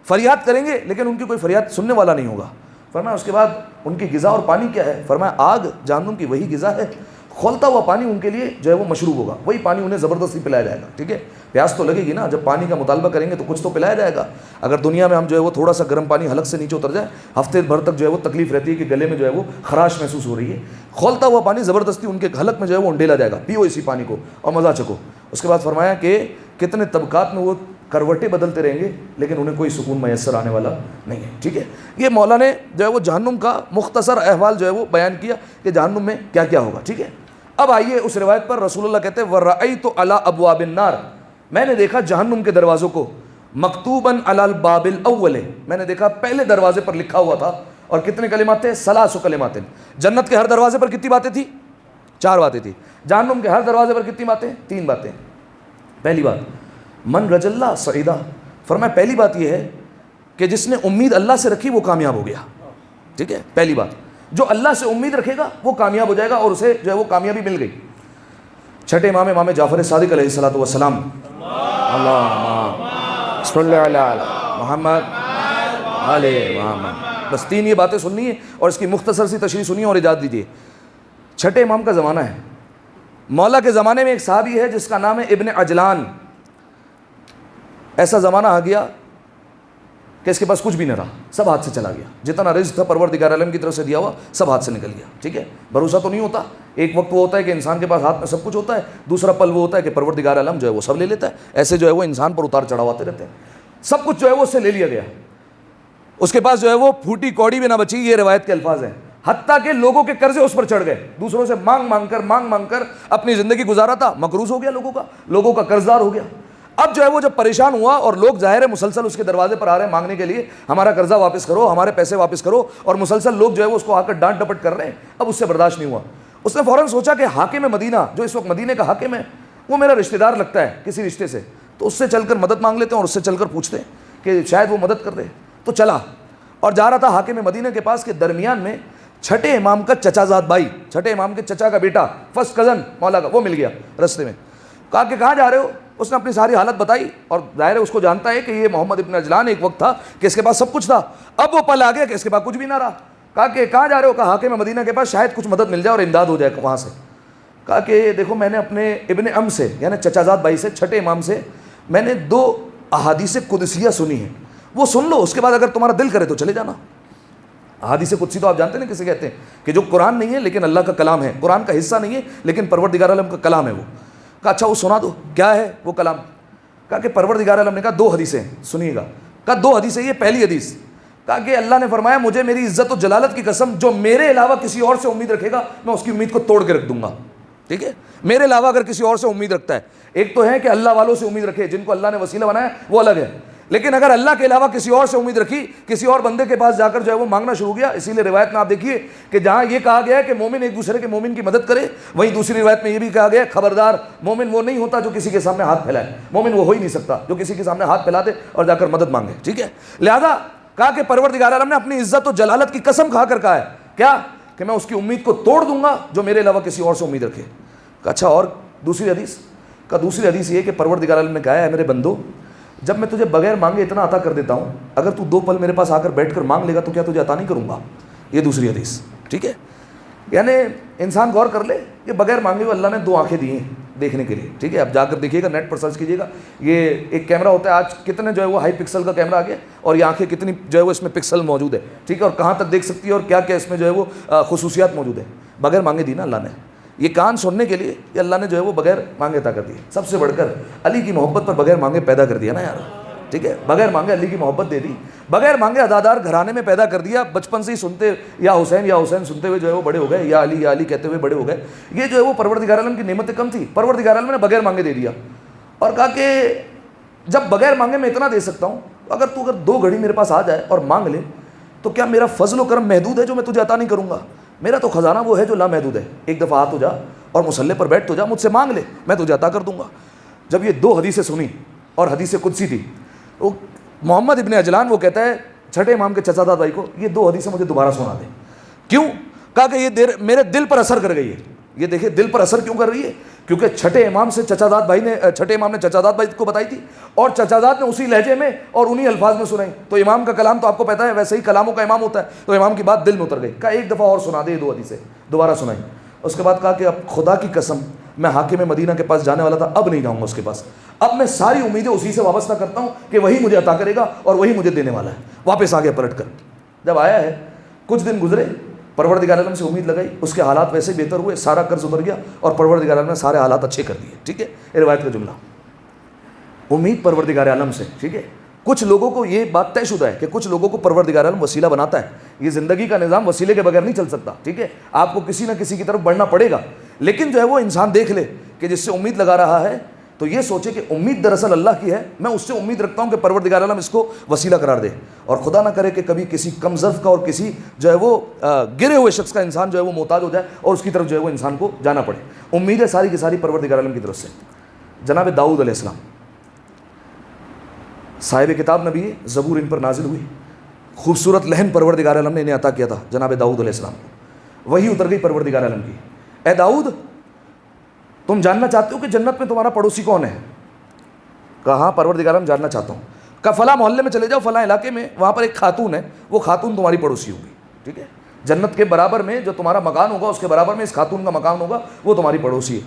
فریاد کریں گے لیکن ان کی کوئی فریاد سننے والا نہیں ہوگا. فرمایا اس کے بعد ان کی غذا اور پانی کیا ہے؟ فرمایا آگ جہنم کی وہی غذا ہے, کھولتا ہوا پانی ان کے لیے جو ہے وہ مشروب ہوگا, وہی پانی انہیں زبردستی پلایا جائے گا. ٹھیک ہے, پیاس تو لگے گی نا, جب پانی کا مطالبہ کریں گے تو کچھ تو پلایا جائے گا. اگر دنیا میں ہم جو ہے وہ تھوڑا سا گرم پانی حلق سے نیچے اتر جائے, ہفتے بھر تک جو ہے وہ تکلیف رہتی ہے کہ گلے میں جو ہے وہ خراش محسوس ہو رہی ہے. کھولتا ہوا پانی زبردستی ان کے حلق میں جو ہے وہ انڈیلا جائے گا, پیو اسی پانی کو اور مزہ چکو. اس کے بعد فرمایا کہ کتنے طبقات میں وہ کروٹیں بدلتے رہیں گے لیکن انہیں کوئی سکون میسر آنے والا نہیں ہے. ٹھیک ہے, یہ مولا نے جو ہے وہ جہنم کا مختصر احوال جو ہے وہ بیان کیا کہ جہنم میں کیا کیا ہوگا. ٹھیک ہے, اب آئیے اس روایت پر. رسول اللہ کہتے ہیں وَرَأَيْتُ عَلَىٰ أَبْوَابِ النَّارِ, میں نے دیکھا جہنم کے دروازوں کو مکتوباً عَلَىٰ الْبَابِ الْأَوَّلِ, میں نے دیکھا پہلے دروازے پر لکھا ہوا تھا. اور کتنے کلمات تھے؟ 3 کلمات. جنت کے ہر دروازے پر کتنی باتیں تھیں؟ 4 باتیں تھیں. جہنم کے ہر دروازے پر کتنی باتیں؟ 3 باتیں. پہلی بات من رج اللہ سعیدہ, فرمایا پہلی بات یہ ہے کہ جس نے امید اللہ سے رکھی وہ کامیاب ہو گیا. ٹھیک ہے, پہلی بات, جو اللہ سے امید رکھے گا وہ کامیاب ہو جائے گا اور اسے جو ہے وہ کامیابی مل گئی. چھٹے امام جعفر صادق علیہ الصلوۃ والسلام, اللہم صلی علی محمد علیہ محمد. بس 3 یہ باتیں سننی ہے اور اس کی مختصر سی تشریح سنیے اور اجازت دیجیے. چھٹے امام کا زمانہ ہے. مولا کے زمانے میں ایک صحابی ہے جس کا نام ہے ابن عجلان. ایسا زمانہ آ گیا کہ اس کے پاس کچھ بھی نہ رہا, سب ہاتھ سے چلا گیا, جتنا رزق تھا پروردگار عالم کی طرف سے دیا ہوا سب ہاتھ سے نکل گیا. ٹھیک ہے, بھروسہ تو نہیں ہوتا. ایک وقت وہ ہوتا ہے کہ انسان کے پاس ہاتھ میں سب کچھ ہوتا ہے, دوسرا پل وہ ہوتا ہے کہ پروردگار عالم جو ہے وہ سب لے لیتا ہے. ایسے جو ہے وہ انسان پر اتار چڑھاؤ آتے رہتے ہیں. سب کچھ جو ہے وہ اس سے لے لیا گیا, اس کے پاس جو ہے وہ پھوٹی کوڑی بھی نہ بچی. یہ روایت کے الفاظ ہیں. حتیٰ کہ لوگوں کے قرضے اس پر چڑھ گئے, دوسروں سے مانگ مانگ کر اپنی زندگی گزارا تھا, مقروض ہو گیا لوگوں کا قرضدار ہو گیا. اب جو ہے وہ جب پریشان ہوا اور لوگ ظاہر ہے مسلسل اس کے دروازے پر آ رہے ہیں مانگنے کے لیے, ہمارا قرضہ واپس کرو, ہمارے پیسے واپس کرو, اور مسلسل لوگ جو ہے وہ اس کو آ کر ڈانٹ ڈپٹ کر رہے ہیں. اب اس سے برداشت نہیں ہوا. اس نے فوراً سوچا کہ حاکم مدینہ جو اس وقت مدینے کا حاکم ہے وہ میرا رشتہ دار لگتا ہے کسی رشتے سے, تو اس سے چل کر مدد مانگ لیتے ہیں اور اس سے چل کر پوچھتے ہیں کہ شاید وہ مدد کر دے. تو چلا اور جا رہا تھا حاکم مدینہ کے پاس کے درمیان میں چھٹے امام کا چچا زاد بھائی, چھٹے امام کے چچا کا بیٹا, فرسٹ کزن مولا کا, وہ مل گیا رستے میں. کہا کہ کہاں جا رہے ہو؟ اس نے اپنی ساری حالت بتائی, اور ظاہر ہے اس کو جانتا ہے کہ یہ محمد ابن عجلان ایک وقت تھا کہ اس کے پاس سب کچھ تھا, اب وہ پل آ گیا کہ اس کے پاس کچھ بھی نہ رہا. کہا کہ کہاں جا رہے ہو؟ کہا حاکم مدینہ کے پاس, شاید کچھ مدد مل جائے اور امداد ہو جائے وہاں سے. کہا کہ دیکھو میں نے اپنے ابن ام سے یعنی چچا زاد بھائی سے, چھٹے امام سے, میں نے 2 احادیث قدسیہ سنی ہیں, وہ سن لو, اس کے بعد اگر تمہارا دل کرے تو چلے جانا. احادیث قدسی تو آپ جانتے ہیں نا کسے کہتے ہیں, کہ جو قرآن نہیں ہے لیکن اللہ کا کلام ہے, قرآن کا حصہ نہیں ہے لیکن پروردگار عالم کا کلام ہے وہ. کہا اچھا وہ سنا دو, کیا ہے وہ کلام؟ کہا کہ پروردگار عالم نے کہا 2 حدیثیں سنیے گا. کہا 2 حدیثیں. یہ پہلی حدیث, کہا کہ اللہ نے فرمایا مجھے میری عزت و جلالت کی قسم جو میرے علاوہ کسی اور سے امید رکھے گا میں اس کی امید کو توڑ کے رکھ دوں گا. ٹھیک ہے, میرے علاوہ اگر کسی اور سے امید رکھتا ہے, ایک تو ہے کہ اللہ والوں سے امید رکھے جن کو اللہ نے وسیلہ بنایا وہ الگ ہے, لیکن اگر اللہ کے علاوہ کسی اور سے امید رکھی, کسی اور بندے کے پاس جا کر جو ہے وہ مانگنا شروع کیا. اسی لیے روایت میں آپ دیکھیے کہ جہاں یہ کہا گیا ہے کہ مومن ایک دوسرے کے مومن کی مدد کرے, وہیں دوسری روایت میں یہ بھی کہا گیا ہے خبردار مومن وہ نہیں ہوتا جو کسی کے سامنے ہاتھ پھیلائے, مومن وہ ہو ہی نہیں سکتا جو کسی کے سامنے ہاتھ پھیلا دے اور جا کر مدد مانگے. ٹھیک ہے, لہذا کہا کہ پروردگار عالم نے اپنی عزت و جلالت کی قسم کھا کر کہا ہے کیا کہ میں اس کی امید کو توڑ دوں گا جو میرے علاوہ کسی اور سے امید رکھے. اچھا اور دوسری حدیث؟ کا دوسری حدیث یہ کہ پروردگار عالم نے کہا ہے میرے بندو جب میں تجھے بغیر مانگے اتنا عطا کر دیتا ہوں, اگر تو 2 پل میرے پاس آ کر بیٹھ کر مانگ لے گا تو کیا تجھے عطا نہیں کروں گا. یہ دوسری حدیث. ٹھیک ہے, یعنی انسان غور کر لے کہ بغیر مانگے ہوئے اللہ نے 2 آنکھیں دی ہیں دیکھنے کے لیے. ٹھیک ہے, اب جا کر دیکھیے گا, نیٹ پر سرچ کیجیے گا, یہ ایک کیمرہ ہوتا ہے آج کتنے جو ہے وہ ہائی پکسل کا کیمرہ آ گیا, اور یہ آنکھیں کتنی جو ہے وہ اس میں پکسل موجود ہے. ٹھیک ہے, اور کہاں تک دیکھ سکتی ہے اور کیا کیا اس میں جو ہے وہ خصوصیات موجود ہیں. بغیر مانگے دی نا اللہ نے. یہ کان سننے کے لیے یہ اللہ نے جو ہے وہ بغیر مانگے عطا کر دی. سب سے بڑھ کر علی کی محبت پر بغیر مانگے پیدا کر دیا نا یار. ٹھیک ہے, بغیر مانگے علی کی محبت دے دی, بغیر مانگے عزادار گھرانے میں پیدا کر دیا. بچپن سے ہی سنتے یا حسین سنتے ہوئے جو ہے وہ بڑے ہو گئے, یا علی کہتے ہوئے بڑے ہو گئے. یہ جو ہے وہ پروردگار عالم کی نعمتیں کم تھی, پروردگار عالم نے بغیر مانگے دے دیا, اور کہا کہ جب بغیر مانگے میں اتنا دے سکتا ہوں, اگر 2 گھڑی میرے پاس آ جائے اور مانگ لے تو کیا میرا فضل و کرم محدود ہے جو میں تجھے عطا نہیں کروں گا؟ میرا تو خزانہ وہ ہے جو لامحدود ہے. ایک دفعہ ہاتھ ہو جا اور مصلے پر بیٹھ تو جا, مجھ سے مانگ لے, میں تجھے عطا کر دوں گا. جب یہ 2 حدیثیں سنی اور حدیث قدسی تھی, وہ محمد ابن عجلان وہ کہتا ہے چھٹے امام کے چچا زاد بھائی کو, یہ 2 حدیثیں مجھے دوبارہ سنا دیں. کیوں؟ کہا کہ یہ میرے دل پر اثر کر گئی ہے. یہ دیکھیں دل پر اثر کیوں کر رہی ہے, کیونکہ چھٹے امام سے چھٹے امام نے چچا زاد بھائی کو بتائی تھی, اور چچا زاد نے اسی لہجے میں اور انہی الفاظ میں سنائی. تو امام کا کلام تو آپ کو پتہ ہے ویسے ہی کلاموں کا امام ہوتا ہے, تو امام کی بات دل میں اتر گئی. کہا ایک دفعہ اور سنا دے. 2 حدیثیں دوبارہ سنائی. اس کے بعد کہا کہ اب خدا کی قسم میں حاکم مدینہ کے پاس جانے والا تھا, اب نہیں جاؤں گا اس کے پاس. اب میں ساری امیدیں اسی سے وابستہ کرتا ہوں کہ وہی مجھے عطا کرے گا اور وہی مجھے دینے والا ہے. واپس آ گیا پلٹ کر. جب آیا ہے کچھ دن گزرے, پروردگار عالم سے امید لگائی, اس کے حالات ویسے بہتر ہوئے, سارا قرض اتر گیا اور پروردگار عالم نے سارے حالات اچھے کر دیے. ٹھیک ہے, یہ روایت کا جملہ. امید پروردگار عالم سے. ٹھیک ہے, کچھ لوگوں کو یہ بات طے شدہ ہے کہ کچھ لوگوں کو پروردگار عالم وسیلہ بناتا ہے. یہ زندگی کا نظام وسیلے کے بغیر نہیں چل سکتا. ٹھیک ہے, آپ کو کسی نہ کسی کی طرف بڑھنا پڑے گا, لیکن جو ہے وہ انسان دیکھ لے کہ جس سے امید لگا رہا ہے تو یہ سوچے کہ امید دراصل اللہ کی ہے, میں اس سے امید رکھتا ہوں کہ پروردگار عالم اس کو وسیلہ قرار دے, اور خدا نہ کرے کہ کبھی کسی کم ظرف کا اور کسی جو ہے وہ گرے ہوئے شخص کا انسان جو ہے وہ محتاج ہو جائے اور اس کی طرف جو ہے وہ انسان کو جانا پڑے. امید ہے ساری کی ساری پروردگار عالم کی طرف سے. جناب داؤد علیہ السلام صاحب کتاب نبی ہے, زبور ان پر نازل ہوئی, خوبصورت لہن پروردگار عالم نے انہیں عطا کیا تھا جناب داؤد علیہ السلام کو. وہی اتر گئی پروردگار عالم کی, اے داؤد تم جاننا چاہتے ہو کہ جنت میں تمہارا پڑوسی کون ہے؟ کہاں پروردگار عالم جاننا چاہتا ہوں. کہا فلاں محلے میں چلے جاؤ, فلاں علاقے میں, وہاں پر ایک خاتون ہے, وہ خاتون تمہاری پڑوسی ہوگی. ٹھیک ہے, جنت کے برابر میں جو تمہارا مکان ہوگا اس کے برابر میں اس خاتون کا مکان ہوگا, وہ تمہاری پڑوسی ہے.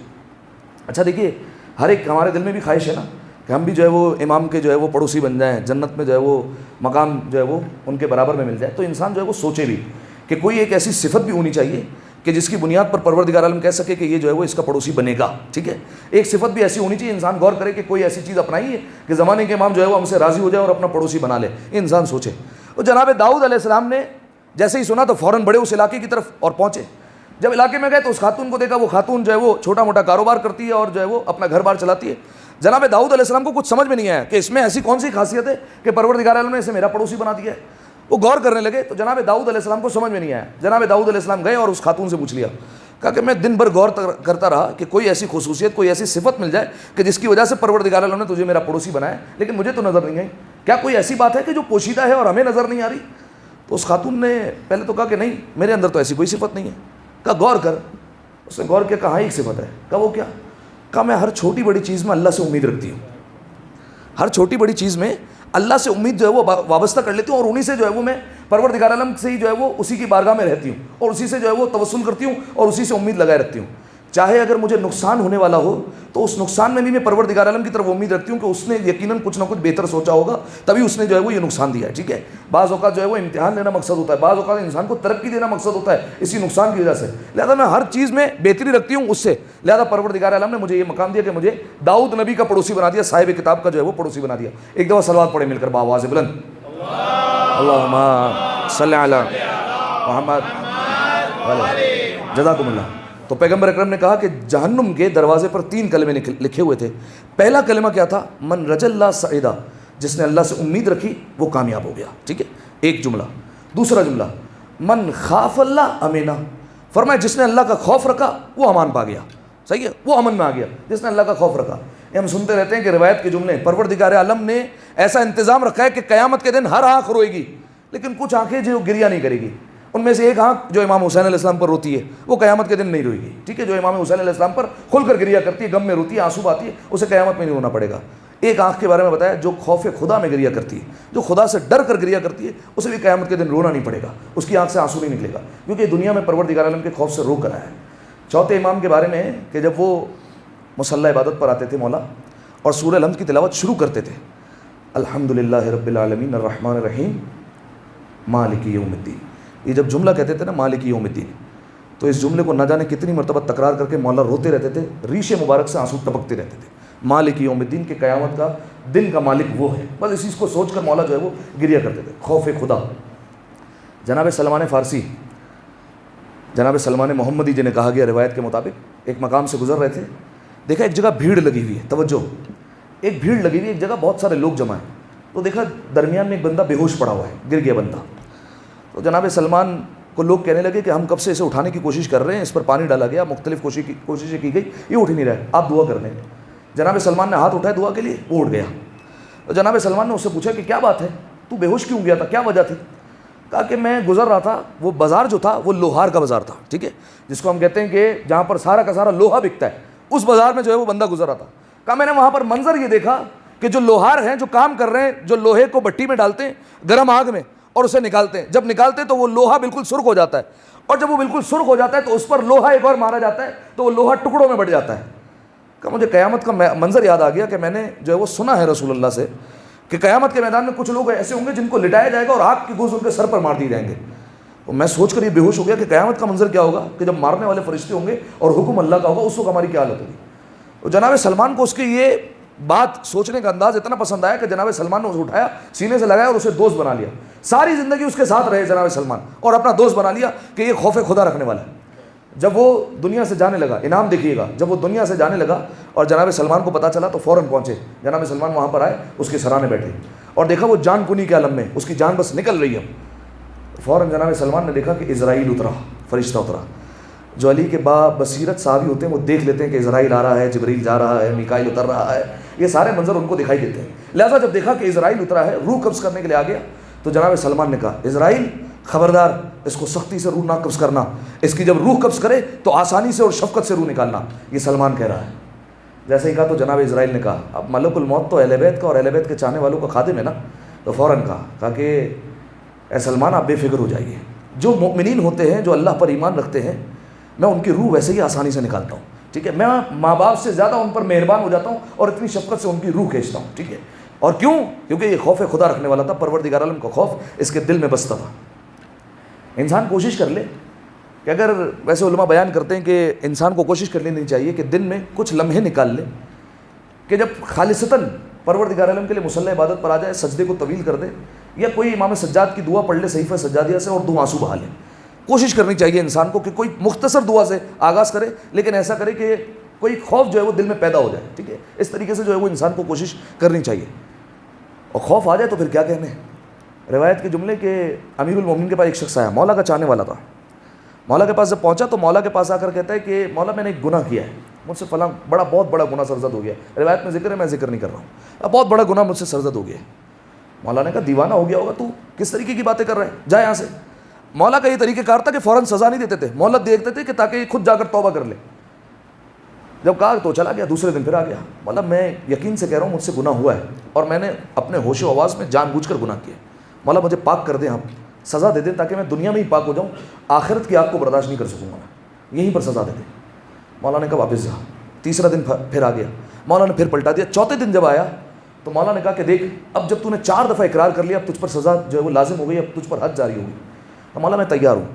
اچھا دیکھیے, ہر ایک ہمارے دل میں بھی خواہش ہے نا کہ ہم بھی جو ہے وہ امام کے جو ہے وہ پڑوسی بن جائیں, جنت میں جو ہے وہ مقام جو ہے وہ ان کے برابر میں مل جائے. تو انسان جو ہے وہ سوچے بھی کہ کوئی ایک ایسی صفت بھی ہونی چاہیے کہ جس کی بنیاد پر پروردگار عالم کہہ سکے کہ یہ جو ہے وہ اس کا پڑوسی بنے گا. ٹھیک ہے, ایک صفت بھی ایسی ہونی چاہیے, انسان غور کرے کہ کوئی ایسی چیز اپنائی ہے کہ زمانے کے امام جو ہے وہ ہم سے راضی ہو جائے اور اپنا پڑوسی بنا لے. انسان سوچے. اور جناب داؤد علیہ السلام نے جیسے ہی سنا تو فوراً بڑے اس علاقے کی طرف اور پہنچے. جب علاقے میں گئے تو اس خاتون کو دیکھا, وہ خاتون جو ہے وہ چھوٹا موٹا کاروبار کرتی ہے اور جو ہے وہ اپنا گھر بار چلاتی ہے. جناب داؤد علیہ السلام کو کچھ سمجھ میں نہیں آیا کہ اس میں ایسی کون سی خاصیت ہے کہ پروردگار عالم نے اسے میرا پڑوسی بنا دیا ہے. وہ غور کرنے لگے تو جناب داؤد علیہ السلام کو سمجھ میں نہیں آیا. جناب داؤد علیہ السلام گئے اور اس خاتون سے پوچھ لیا, کہا کہ میں دن بھر غور کرتا رہا کہ کوئی ایسی خصوصیت, کوئی ایسی صفت مل جائے کہ جس کی وجہ سے پروردگار عالم نے تجھے میرا پڑوسی بنایا, لیکن مجھے تو نظر نہیں آئی. کیا کوئی ایسی بات ہے کہ جو پوشیدہ ہے اور ہمیں نظر نہیں آ رہی؟ تو اس خاتون نے پہلے تو کہا کہ نہیں, میرے اندر تو ایسی کوئی صفت نہیں ہے. کہا غور کر. اس نے غور کیا, کہا ایک صفت ہے. کہا وہ کیا؟ کہا میں ہر چھوٹی بڑی چیز میں اللہ سے امید رکھتی ہوں. ہر چھوٹی بڑی چیز میں اللہ سے امید جو ہے وہ وابستہ کر لیتی ہوں, اور انہی سے جو ہے وہ میں پروردگار عالم سے ہی جو ہے وہ اسی کی بارگاہ میں رہتی ہوں, اور اسی سے جو ہے وہ توسل کرتی ہوں, اور اسی سے امید لگائے رکھتی ہوں. چاہے اگر مجھے نقصان ہونے والا ہو تو اس نقصان میں بھی میں پروردگار عالم کی طرف امید رکھتی ہوں کہ اس نے یقیناً کچھ نہ کچھ بہتر سوچا ہوگا, تبھی اس نے جو ہے وہ یہ نقصان دیا ہے. ٹھیک ہے, بعض اوقات جو ہے وہ امتحان لینا مقصد ہوتا ہے, بعض اوقات انسان کو ترقی دینا مقصد ہوتا ہے اسی نقصان کی وجہ سے. لہذا میں ہر چیز میں بہتری رکھتی ہوں اس سے. لہذا پروردگار عالم نے مجھے یہ مقام دیا کہ مجھے داؤد نبی کا پڑوسی بنا دیا, صاحب کتاب کا جو ہے وہ پڑوسی بنا دیا. ایک دفعہ صلوات پڑھے مل کر بآواز بلند, اللہم صلی علی محمد. جزاکم اللہ. تو پیغمبر اکرم نے کہا کہ جہنم کے دروازے پر 3 کلمے لکھے ہوئے تھے. پہلا کلمہ کیا تھا؟ من رج اللہ سعیدہ, جس نے اللہ سے امید رکھی وہ کامیاب ہو گیا. ٹھیک ہے, ایک جملہ. دوسرا جملہ من خاف اللہ امینا, فرمایا جس نے اللہ کا خوف رکھا وہ امان پا گیا. صحیح ہے, وہ امن میں آ گیا جس نے اللہ کا خوف رکھا. یہ ہم سنتے رہتے ہیں کہ روایت کے جملے, پروردگار عالم نے ایسا انتظام رکھا ہے کہ قیامت کے دن ہر آنکھ روئے گی, لیکن کچھ آنکھیں جو گریہ نہیں کرے گی. ان میں سے ایک آنکھ جو امام حسین علیہ السلام پر روتی ہے وہ قیامت کے دن نہیں روئے گی. ٹھیک ہے, جو امام حسین علیہ السلام پر کھل کر گریہ کرتی ہے, غم میں روتی ہے, آنسو آتی ہے, اسے قیامت میں نہیں رونا پڑے گا. ایک آنکھ کے بارے میں بتایا جو خوف خدا میں گریہ کرتی ہے, جو خدا سے ڈر کر گریہ کرتی ہے, اسے بھی قیامت کے دن رونا نہیں پڑے گا, اس کی آنکھ سے آنسو نہیں نکلے گا, کیونکہ دنیا میں پروردگار عالم کے خوف سے رو کر آیا ہے. چوتھے امام کے بارے میں کہ جب وہ مصلی عبادت پر آتے تھے مولا اور سورہ الحمد کی تلاوت شروع کرتے تھے, الحمدللہ رب العالمین الرحمن الرحیم مالک یوم الدین, یہ جب جملہ کہتے تھے نا مالک یوم الدین, تو اس جملے کو نہ جانے کتنی مرتبہ تکرار کر کے مولا روتے رہتے تھے, ریش مبارک سے آنسو ٹپکتے رہتے تھے. مالک یوم الدین کے قیامت کا دن کا مالک وہ ہے, بس اسی کو سوچ کر مولا جو ہے وہ گریہ کرتے تھے, خوف خدا. جناب سلمان فارسی, جناب سلمان محمدی جنہیں کہا گیا روایت کے مطابق, ایک مقام سے گزر رہے تھے, دیکھا ایک جگہ بھیڑ لگی ہوئی ہے. توجہ, ایک بھیڑ لگی ہوئی ہے, ایک جگہ بہت سارے لوگ جمع ہیں. تو دیکھا درمیان میں ایک بندہ بے ہوش پڑا ہوا ہے, گر گیا بندہ. تو جناب سلمان کو لوگ کہنے لگے کہ ہم کب سے اسے اٹھانے کی کوشش کر رہے ہیں, اس پر پانی ڈالا گیا, مختلف کوششیں کی گئی, یہ اٹھ نہیں رہا ہے, آپ دعا کر دیں. جناب سلمان نے ہاتھ اٹھایا دعا کے لیے, وہ اٹھ گیا. تو جناب سلمان نے اس سے پوچھا کہ کیا بات ہے, تو بے ہوش کیوں گیا تھا, کیا وجہ تھی؟ کہا کہ میں گزر رہا تھا, وہ بازار جو تھا وہ لوہار کا بازار تھا. ٹھیک ہے, جس کو ہم کہتے ہیں کہ جہاں پر سارا کا سارا لوہا بکتا ہے, اس بازار میں جو ہے وہ بندہ گزر رہا تھا. کہا میں نے وہاں پر منظر یہ دیکھا کہ جو لوہار ہیں, جو کام کر رہے ہیں, جو لوہے کو بٹی میں ڈالتے ہیں گرم آگ میں اور اسے نکالتے ہیں, جب نکالتے ہیں تو وہ لوہا بالکل سرخ ہو جاتا ہے, اور جب وہ بالکل سرخ ہو جاتا ہے تو اس پر لوہا ایک اور مارا جاتا ہے تو وہ لوہا ٹکڑوں میں بٹ جاتا ہے. کہ مجھے قیامت کا منظر یاد آ گیا کہ میں نے جو ہے وہ سنا ہے رسول اللہ سے کہ قیامت کے میدان میں کچھ لوگ ایسے ہوں گے جن کو لٹایا جائے گا اور آگ کی گوز ان کے سر پر مار دی جائیں گے. تو میں سوچ کر یہ بے ہوش ہو گیا کہ قیامت کا منظر کیا ہوگا, کہ جب مارنے والے فرشتے ہوں گے اور حکم اللہ کا ہوگا, اس وقت ہماری کیا حالت ہوگی. تو جناب سلمان کو اس کی یہ بات سوچنے کا انداز اتنا پسند آیا کہ جناب سلمان نے اسے اٹھایا, سینے سے لگایا اور اسے دوست بنا لیا. ساری زندگی اس کے ساتھ رہے جناب سلمان, اور اپنا دوست بنا لیا کہ یہ خوف خدا رکھنے والا ہے. جب وہ دنیا سے جانے لگا, انعام دیکھیے گا, جب وہ دنیا سے جانے لگا اور جناب سلمان کو پتہ چلا تو فوراً پہنچے. جناب سلمان وہاں پر آئے, اس کے سرانے بیٹھے اور دیکھا وہ جان کنی کے عالم میں, اس کی جان بس نکل رہی ہے. فوراً جناب سلمان نے دیکھا کہ اسرائیل اترا, فرشتہ اترا. جو علی کے با بصیرت صحابی ہوتے ہیں وہ دیکھ لیتے ہیں کہ اسرائیل آ رہا ہے, جبریل جا رہا ہے, میکائیل اتر رہا ہے, یہ سارے منظر ان کو دکھائی دیتے ہیں. لہٰذا جب دیکھا کہ اسرائیل اترا ہے, روح قبض کرنے کے لیے آ گیا, تو جناب سلمان نے کہا اسرائیل خبردار, اس کو سختی سے روح نہ قبض کرنا, اس کی جب روح قبض کرے تو آسانی سے اور شفقت سے روح نکالنا. یہ سلمان کہہ رہا ہے. جیسے ہی کہا تو جناب اسرائیل نے کہا, اب ملک الموت تو اہل بیت کا اور اہل بیت کے چاہنے والوں کا خادم ہے نا, تو فوراً کہا کہ اے سلمان آپ بے فکر ہو جائیے, جو مؤمنین ہوتے ہیں, جو اللہ پر ایمان رکھتے ہیں, میں ان کی روح ویسے ہی آسانی سے نکالتا ہوں. ٹھیک ہے، میں ماں باپ سے زیادہ ان پر مہربان ہو جاتا ہوں اور اتنی شفقت سے ان کی روح کھینچتا ہوں، ٹھیک ہے. اور کیوں؟ کیونکہ یہ خوف خدا رکھنے والا تھا، پروردگار عالم کا خوف اس کے دل میں بستا تھا. انسان کوشش کر لے کہ اگر، ویسے علماء بیان کرتے ہیں کہ انسان کو کوشش کر لینی چاہیے کہ دن میں کچھ لمحے نکال لے کہ جب خالصتاً پروردگار عالم کے لیے مصلی عبادت پر آ جائے، سجدے کو طویل کر دے، یا کوئی امام سجاد کی دعا پڑھ لے صحیفہ سجادیہ سے اور 2 آنسو بہا لے. کوشش کرنی چاہیے انسان کو کہ کوئی مختصر دعا سے آغاز کرے، لیکن ایسا کرے کہ کوئی خوف جو ہے وہ دل میں پیدا ہو جائے، ٹھیک ہے. اس طریقے سے جو ہے وہ انسان کو کوشش کرنی چاہیے. اور خوف آ جائے تو پھر کیا کہنے. روایت کے جملے کہ امیر المومنین کے پاس ایک شخص آیا، مولا کا چاہنے والا تھا. مولا کے پاس جب پہنچا تو مولا کے پاس آ کر کہتا ہے کہ مولا میں نے ایک گناہ کیا ہے، مجھ سے فلاں بہت بڑا گناہ سرزد ہو گیا. روایت میں ذکر ہے، میں ذکر نہیں کر رہا ہوں. بہت بڑا گناہ مجھ سے سرزد ہو گیا. مولا نے کہا دیوانہ ہو گیا ہوگا تو، کس طریقے کی باتیں کر رہے ہیں، جا یہاں سے. مولا کا یہ طریقہ کار تھا کہ فوراً سزا نہیں دیتے تھے، مہلت دیکھتے تھے کہ تاکہ یہ خود جا کر توبہ کر لے. جب کہا تو چلا گیا، دوسرے دن پھر آ گیا. مطلب میں یقین سے کہہ رہا ہوں مجھ سے گناہ ہوا ہے اور میں نے اپنے ہوش و آواز میں جان بوجھ کر گناہ کیا. مولا مجھے پاک کر دیں، آپ سزا دے دیں تاکہ میں دنیا میں ہی پاک ہو جاؤں، آخرت کی آگ کو برداشت نہیں کر سکوں گا، یہیں پر سزا دے دیں. مولا نے کہا واپس جا. تیسرا دن پھر آ گیا، مولا نے پھر پلٹا دیا. چوتھے دن جب آیا تو مولا نے کہا کہ دیکھ اب جب تو نے 4 دفعہ اقرار کر لیا، اب تجھ پر سزا جو ہے وہ لازم ہو گئی، اب تجھ پر حد جاری ہوگی. مولا میں تیار ہوں.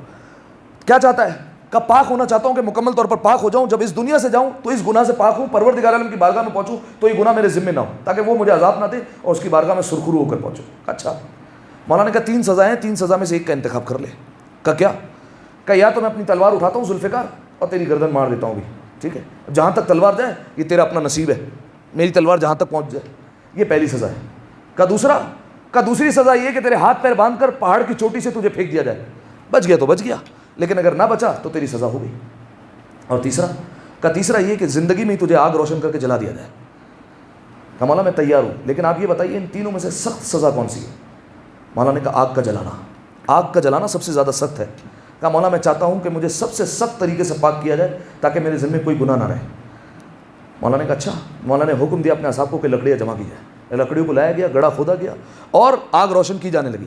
کیا چاہتا ہے؟ کہ پاک ہونا چاہتا ہوں کہ مکمل طور پر پاک ہو جاؤں، جب اس دنیا سے جاؤں تو اس گناہ سے پاک ہوں، پروردگار عالم کی بارگاہ میں پہنچوں تو یہ گناہ میرے ذمہ نہ ہو، تاکہ وہ مجھے عذاب نہ دے اور اس کی بارگاہ میں سرخرو ہو کر پہنچوں. اچھا. مولا نے کہا 3 سزائیں ہیں، 3 سزا میں سے ایک کا انتخاب کر لے. کہا کیا؟ کہ یا تو میں اپنی تلوار اٹھاتا ہوں ذوالفقار اور تیری گردن مار دیتا ہوں بھی، ٹھیک ہے، جہاں تک تلوار جائے یہ تیرا اپنا نصیب ہے، میری تلوار جہاں تک پہنچ جائے. یہ پہلی سزا ہے. کا دوسری سزا یہ کہ تیرے ہاتھ پیر باندھ کر پہاڑ کی چوٹی سے تجھے پھینک دیا جائے. بچ گیا تو بچ گیا، لیکن اگر نہ بچا تو تیری سزا ہو گئی. اور تیسرا یہ کہ زندگی میں ہی تجھے آگ روشن کر کے جلا دیا جائے. کہ مولا میں تیار ہوں، لیکن آپ یہ بتائیے ان تینوں میں سے سخت سزا کون سی ہے؟ مولا نے کہا آگ کا جلانا. آگ کا جلانا سب سے زیادہ سخت ہے. کہا مولا میں چاہتا ہوں کہ مجھے سب سے سخت طریقے سے پاک کیا جائے تاکہ میرے ذمہ کوئی گناہ نہ رہے. مولا نے کہا اچھا. مولا نے حکم دیا اپنے اصحاب کو کہ لکڑیاں جمع کی جائے. لکڑیوں کو لایا گیا، گڑھا کھودا گیا اور آگ روشن کی جانے لگی.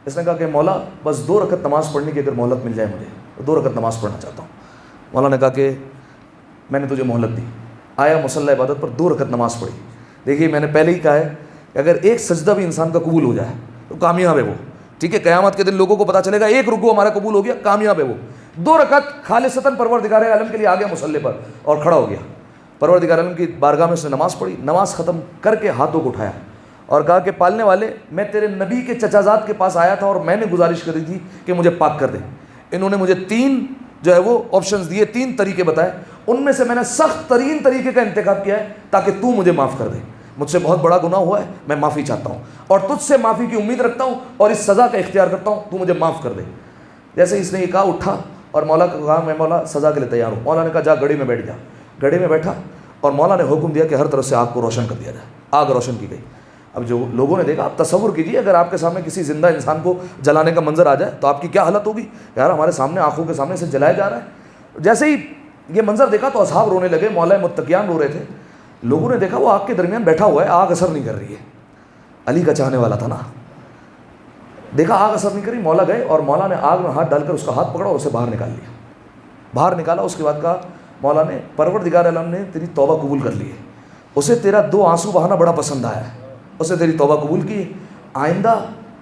اس نے کہا کہ مولا بس 2 رکعت نماز پڑھنے کی اگر مہلت مل جائے مجھے، 2 رکعت نماز پڑھنا چاہتا ہوں. مولا نے کہا کہ میں نے تجھے مہلت دی. آیا مصلی عبادت پر 2 رکعت نماز پڑھی. دیکھیے میں نے پہلے ہی کہا ہے کہ اگر ایک سجدہ بھی انسان کا قبول ہو جائے تو کامیاب ہے وہ، ٹھیک ہے. قیامت کے دن لوگوں کو پتہ چلے گا ایک رکوع ہمارا قبول ہو گیا، کامیاب ہے وہ. 2 رکعت خالصتاً پروردگار عالم کے لیے آ گیا مصلی پر اور کھڑا ہو گیا. پروردگار عالم کی بارگاہ میں اس نے نماز پڑھی. نماز ختم کر کے ہاتھوں کو اٹھایا اور کہا کہ پالنے والے میں تیرے نبی کے چچازاد کے پاس آیا تھا اور میں نے گزارش کری تھی کہ مجھے پاک کر دے. انہوں نے مجھے 3 جو ہے وہ آپشنز دیے، 3 طریقے بتائے، ان میں سے میں نے سخت ترین طریقے کا انتخاب کیا ہے تاکہ تو مجھے معاف کر دے. مجھ سے بہت بڑا گناہ ہوا ہے، میں معافی چاہتا ہوں اور تجھ سے معافی کی امید رکھتا ہوں اور اس سزا کا اختیار کرتا ہوں، تو مجھے معاف کر دے. جیسے اس نے یہ کہا اٹھا اور مولا کو کہا میں مولا سزا کے لیے تیار ہوں. مولا نے کہا جا گڑھے میں بیٹھ جا. گڑھے میں بیٹھا اور مولا نے حکم دیا کہ ہر طرف سے آگ کو روشن کر دیا جائے. آگ روشن کی گئی. اب جو لوگوں نے دیکھا، آپ تصور کیجیے اگر آپ کے سامنے کسی زندہ انسان کو جلانے کا منظر آ جائے تو آپ کی کیا حالت ہوگی. یار ہمارے سامنے آنکھوں کے سامنے سے جلایا جا رہا ہے. جیسے ہی یہ منظر دیکھا تو اصحاب رونے لگے، مولا متقیان رو رہے تھے. لوگوں نے دیکھا وہ آگ کے درمیان بیٹھا ہوا ہے، آگ اثر نہیں کر رہی ہے. علی کا چاہنے والا تھا نا. دیکھا آگ اثر نہیں کری، مولا گئے اور مولا نے آگ میں ہاتھ ڈال کر اس کا ہاتھ پکڑا اور اسے باہر نکال لیا. باہر نکالا. اس کے بعد کہا مولا نے پروردگار عالم نے تیری توبہ قبول کر لی ہے، اسے تیرا 2 آنسو بہانا بڑا پسند آیا ہے، اسے تیری توبہ قبول کی، آئندہ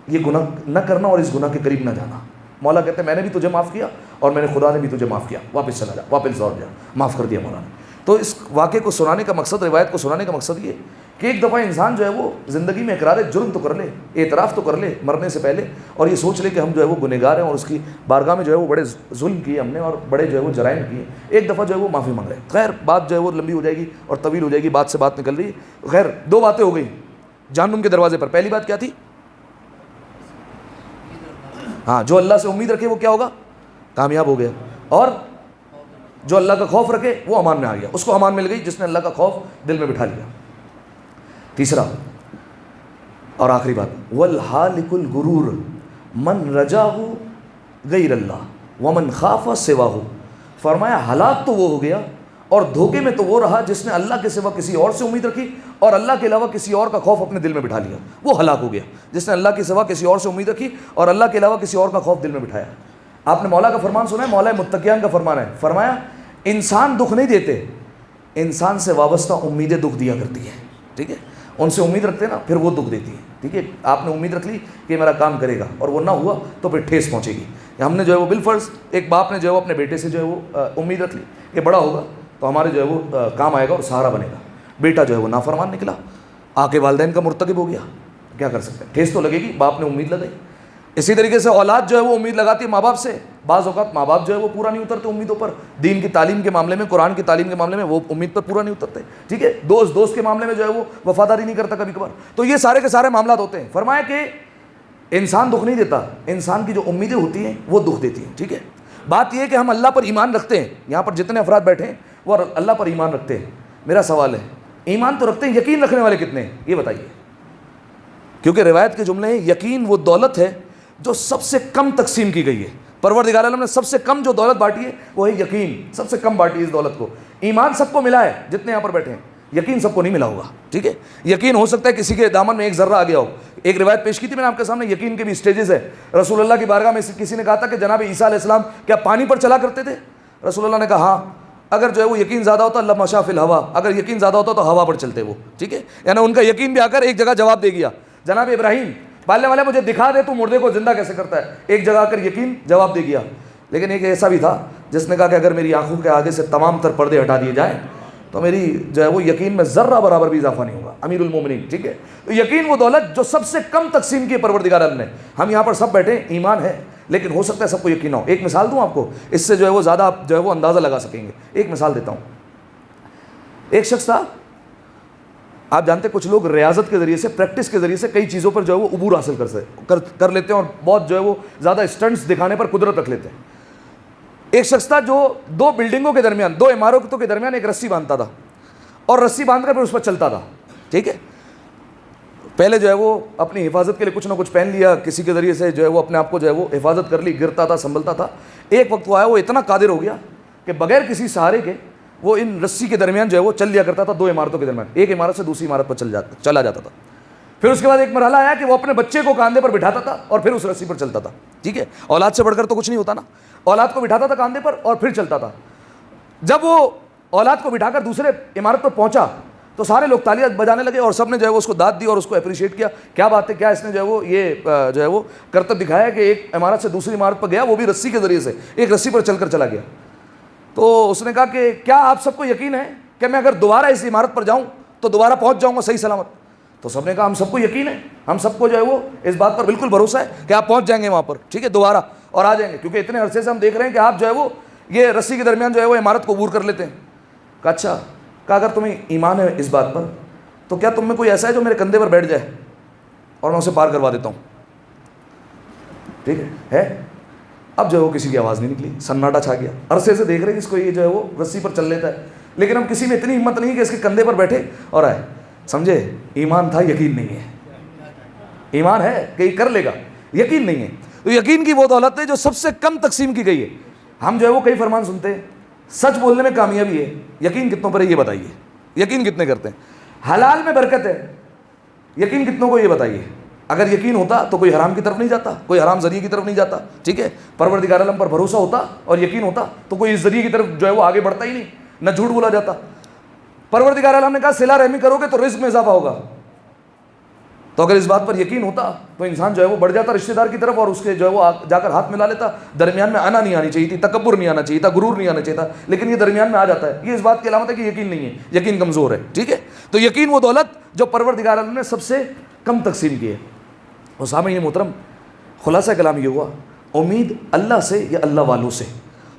یہ گناہ نہ کرنا اور اس گناہ کے قریب نہ جانا. مولا کہتے ہیں میں نے بھی تجھے معاف کیا اور میں نے خدا نے بھی تجھے معاف کیا، واپس چلا جا، واپس لوٹ جا. معاف کر دیا مولا نے. تو اس واقعے کو سنانے کا مقصد، روایت کو سنانے کا مقصد یہ کہ ایک دفعہ انسان جو ہے وہ زندگی میں اقرار جرم تو کر لے، اعتراف تو کر لے مرنے سے پہلے، اور یہ سوچ لے کہ ہم جو ہے وہ گنہگار ہیں اور اس کی بارگاہ میں جو ہے وہ بڑے ظلم کیے ہم نے اور بڑے جو ہے وہ جرائم کیے. ایک دفعہ جو ہے وہ معافی مانگ رہے. خیر بات جو ہے وہ لمبی ہو جائے گی اور طویل ہو جائے گی، بات سے بات نکل رہی ہے. خیر 2 باتیں ہو گئی جہنم کے دروازے پر. پہلی بات کیا تھی؟ ہاں جو اللہ سے امید رکھے وہ کیا ہوگا؟ کامیاب ہو گیا. اور جو اللہ کا خوف رکھے وہ امان میں آ گیا. اس کو امان مل گئی جس نے اللہ کا خوف دل میں بٹھا لیا. تیسرا اور آخری بات، والحالک الغرور من رجاہ غیر اللہ ومن خاف سواہ. فرمایا ہلاک تو وہ ہو گیا اور دھوکے میں تو وہ رہا جس نے اللہ کے سوا کسی اور سے امید رکھی اور اللہ کے علاوہ کسی اور کا خوف اپنے دل میں بٹھا لیا. وہ ہلاک ہو گیا جس نے اللہ کے سوا کسی اور سے امید رکھی اور اللہ کے علاوہ کسی اور کا خوف دل میں بٹھایا. آپ نے مولا کا فرمان سنا ہے، مولا متقیان کا فرمان ہے. فرمایا انسان دکھ نہیں دیتے انسان سے وابستہ امیدیں دکھ دیا کرتی ہیں، ٹھیک ہے، ان سے امید رکھتے ہیں نا، پھر وہ دکھ دیتی ہیں، ٹھیک ہے. آپ نے امید رکھ لی کہ میرا کام کرے گا اور وہ نہ ہوا تو پھر ٹھیس پہنچے گی. ہم نے جو ہے وہ بالفرض ایک باپ نے جو ہے وہ اپنے بیٹے سے جو ہے وہ امید رکھ لی کہ بڑا ہوگا تو ہمارے جو ہے وہ کام آئے گا اور سہارا بنے گا. بیٹا جو ہے وہ نافرمان نکلا، آ کے والدین کا مرتکب ہو گیا. کیا کر سکتے ہیں، ٹھیس تو لگے گی، باپ نے امید لگائی. اسی طریقے سے اولاد جو ہے وہ امید لگاتی ہے ماں باپ سے. بعض اوقات ماں باپ جو ہے وہ پورا نہیں اترتے امیدوں پر. دین کی تعلیم کے معاملے میں، قرآن کی تعلیم کے معاملے میں وہ امید پر پورا نہیں اترتے، ٹھیک ہے. دوست کے معاملے میں جو ہے وہ وفاداری نہیں کرتا کبھی کبھار. تو یہ سارے کے سارے معاملات ہوتے ہیں. فرمایا کہ انسان دکھ نہیں دیتا، انسان کی جو امیدیں ہوتی ہیں وہ دکھ دیتی ہیں، ٹھیک ہے. بات یہ ہے کہ ہم اللہ پر ایمان رکھتے ہیں. یہاں پر جتنے افراد بیٹھے ہیں وہ اللہ پر ایمان رکھتے ہیں. میرا سوال ہے، ایمان تو رکھتے ہیں، یقین رکھنے والے کتنے ہیں یہ بتائیے. کیونکہ روایت کے جملے ہیں یقین وہ دولت ہے جو سب سے کم تقسیم کی گئی ہے. پروردگار عالم نے سب سے کم جو دولت بانٹی ہے وہ ہے یقین. سب سے کم بانٹی ہے اس دولت کو. ایمان سب کو ملا ہے جتنے یہاں پر بیٹھے ہیں، یقین سب کو نہیں ملا ہوگا، ٹھیک ہے. یقین ہو سکتا ہے کسی کے دامن میں ایک ذرہ آ گیا ہو. ایک روایت پیش کی تھی میں نے آپ کے سامنے، یقین کے بھی اسٹیجز ہے. رسول اللہ کی بارگاہ میں کسی نے کہا تھا کہ جناب عیسیٰ علیہ السلام کیا پانی پر چلا کرتے تھے؟ رسول اللہ نے کہا ہاں، اگر جو ہے وہ یقین زیادہ ہوتا اللہ مشا فی الہوا، اگر یقین زیادہ ہوتا تو ہوا پر چلتے وہ، ٹھیک ہے. یعنی ان کا یقین بھی آ کر ایک جگہ جواب دے گیا. جناب ابراہیم پالنے والے مجھے دکھا دے تو مردے کو زندہ کیسے کرتا ہے، ایک جگہ آ کر یقین جواب دے گیا. لیکن ایک ایسا بھی تھا جس نے کہا کہ اگر میری آنکھوں کے آگے سے تمام تر پردے ہٹا دیے جائیں تو میری جو ہے وہ یقین میں ذرہ برابر بھی اضافہ نہیں ہوگا. امیر المومنین، ٹھیک ہے. تو یقین وہ دولت جو سب سے کم تقسیم کی ہے پروردگار عالم نے. ہم یہاں پر سب بیٹھے ہیں، ایمان ہے، لیکن ہو سکتا ہے سب کو یقین نہ ہو. ایک مثال دوں آپ کو، اس سے جو ہے وہ زیادہ آپ جو ہے وہ اندازہ لگا سکیں گے. ایک مثال دیتا ہوں. ایک شخص تھا، آپ جانتے ہیں کچھ لوگ ریاضت کے ذریعے سے، پریکٹس کے ذریعے سے کئی چیزوں پر جو ہے وہ عبور حاصل کر لیتے ہیں اور بہت جو ہے وہ زیادہ اسٹنٹس دکھانے پر قدرت رکھ لیتے ہیں. ایک شخص تھا جو دو بلڈنگوں کے درمیان، دو عمارتوں کے درمیان ایک رسی باندھتا تھا اور رسی باندھ کر پھر اس پر چلتا تھا، ٹھیک ہے. پہلے جو ہے وہ اپنی حفاظت کے لیے کچھ نہ کچھ پہن لیا، کسی کے ذریعے سے جو ہے وہ اپنے آپ کو جو ہے وہ حفاظت کر لی، گرتا تھا، سنبھلتا تھا. ایک وقت وہ آیا، وہ اتنا قادر ہو گیا کہ بغیر کسی سہارے کے وہ ان رسی کے درمیان جو ہے وہ چل لیا کرتا تھا. دو عمارتوں کے درمیان، ایک عمارت سے دوسری عمارت پر چلا جاتا تھا. پھر اس کے بعد ایک مرحلہ آیا کہ وہ اپنے بچے کو کاندھے پر بٹھاتا تھا اور پھر اس رسی پر چلتا تھا، ٹھیک ہے. اولاد سے بڑھ کر تو کچھ نہیں ہوتا نا. اولاد کو بٹھاتا تھا کاندھے پر اور پھر چلتا تھا. جب وہ اولاد کو بٹھا کر دوسرے عمارت پر پہنچا تو سارے لوگ تالیاں بجانے لگے اور سب نے جو ہے وہ اس کو داد دی اور اس کو اپریشیٹ کیا. کیا بات ہے، کیا اس نے جو ہے وہ یہ جو ہے وہ کرتب دکھایا کہ ایک عمارت سے دوسری عمارت پر گیا، وہ بھی رسی کے ذریعے سے، ایک رسی پر چل کر چلا گیا. تو اس نے کہا کہ کیا آپ سب کو یقین ہے کہ میں اگر دوبارہ اس عمارت پر جاؤں تو دوبارہ پہنچ جاؤں گا صحیح سلامت؟ تو سب نے کہا ہم سب کو یقین ہے، ہم سب کو جو ہے وہ اس بات پر بالکل بھروسہ ہے کہ آپ پہنچ جائیں گے وہاں پر، ٹھیک ہے، دوبارہ اور آ جائیں گے، کیونکہ اتنے عرصے سے ہم دیکھ رہے ہیں کہ آپ جو ہے وہ یہ رسی کے درمیان جو ہے وہ عمارت کو عبور کر لیتے ہیں. کہا اچھا، کہا اگر تمہیں ایمان ہے اس بات پر تو کیا تم میں کوئی ایسا ہے جو میرے کندھے پر بیٹھ جائے اور میں اسے پار کروا دیتا ہوں؟ ٹھیک ہے. اب جو ہے وہ کسی کی آواز نہیں نکلی، سناٹا چھا گیا. عرصے سے دیکھ رہے ہیں کہ اس کو یہ جو ہے وہ رسی پر چل لیتا ہے، لیکن اب کسی میں اتنی ہمت نہیں کہ اس کے کندھے پر بیٹھے اور آئے. سمجھے، ایمان تھا، یقین نہیں ہے. ایمان ہے کہ یہ کر لے گا، یقین نہیں ہے. تو یقین کی وہ دولت ہے جو سب سے کم تقسیم کی گئی ہے. ہم جو ہے وہ کئی فرمان سنتے ہیں، سچ بولنے میں کامیابی ہے، یقین کتنوں پر ہے یہ بتائیے. یقین کتنے کرتے ہیں؟ حلال میں برکت ہے، یقین کتنوں کو یہ بتائیے. اگر یقین ہوتا تو کوئی حرام کی طرف نہیں جاتا، کوئی حرام ذریعے کی طرف نہیں جاتا، ٹھیک ہے. پروردگار عالم پر بھروسہ ہوتا اور یقین ہوتا تو کوئی اس ذریعے کی طرف جو ہے وہ آگے بڑھتا ہی نہیں، نہ جھوٹ بولا جاتا. پروردگار عالم نے کہا صلہ رحمی کرو گے تو رزق میں اضافہ ہوگا. تو اگر اس بات پر یقین ہوتا تو انسان جو ہے وہ بڑھ جاتا رشتہ دار کی طرف اور اس کے جو ہے وہ جا کر ہاتھ ملا لیتا. درمیان میں آنا نہیں آنی چاہیے تھی، تکبر نہیں آنا چاہیے تھا، غرور نہیں آنا چاہیے تھا، لیکن یہ درمیان میں آ جاتا ہے. یہ اس بات کی علامت ہے کہ یقین نہیں ہے، یقین کمزور ہے، ٹھیک ہے. تو یقین وہ دولت جو پروردگار عالم نے سب سے کم تقسیم کی ہے. اور سامعین محترم، خلاصہ کلام یہ ہوا، امید اللہ سے یا اللہ والوں سے.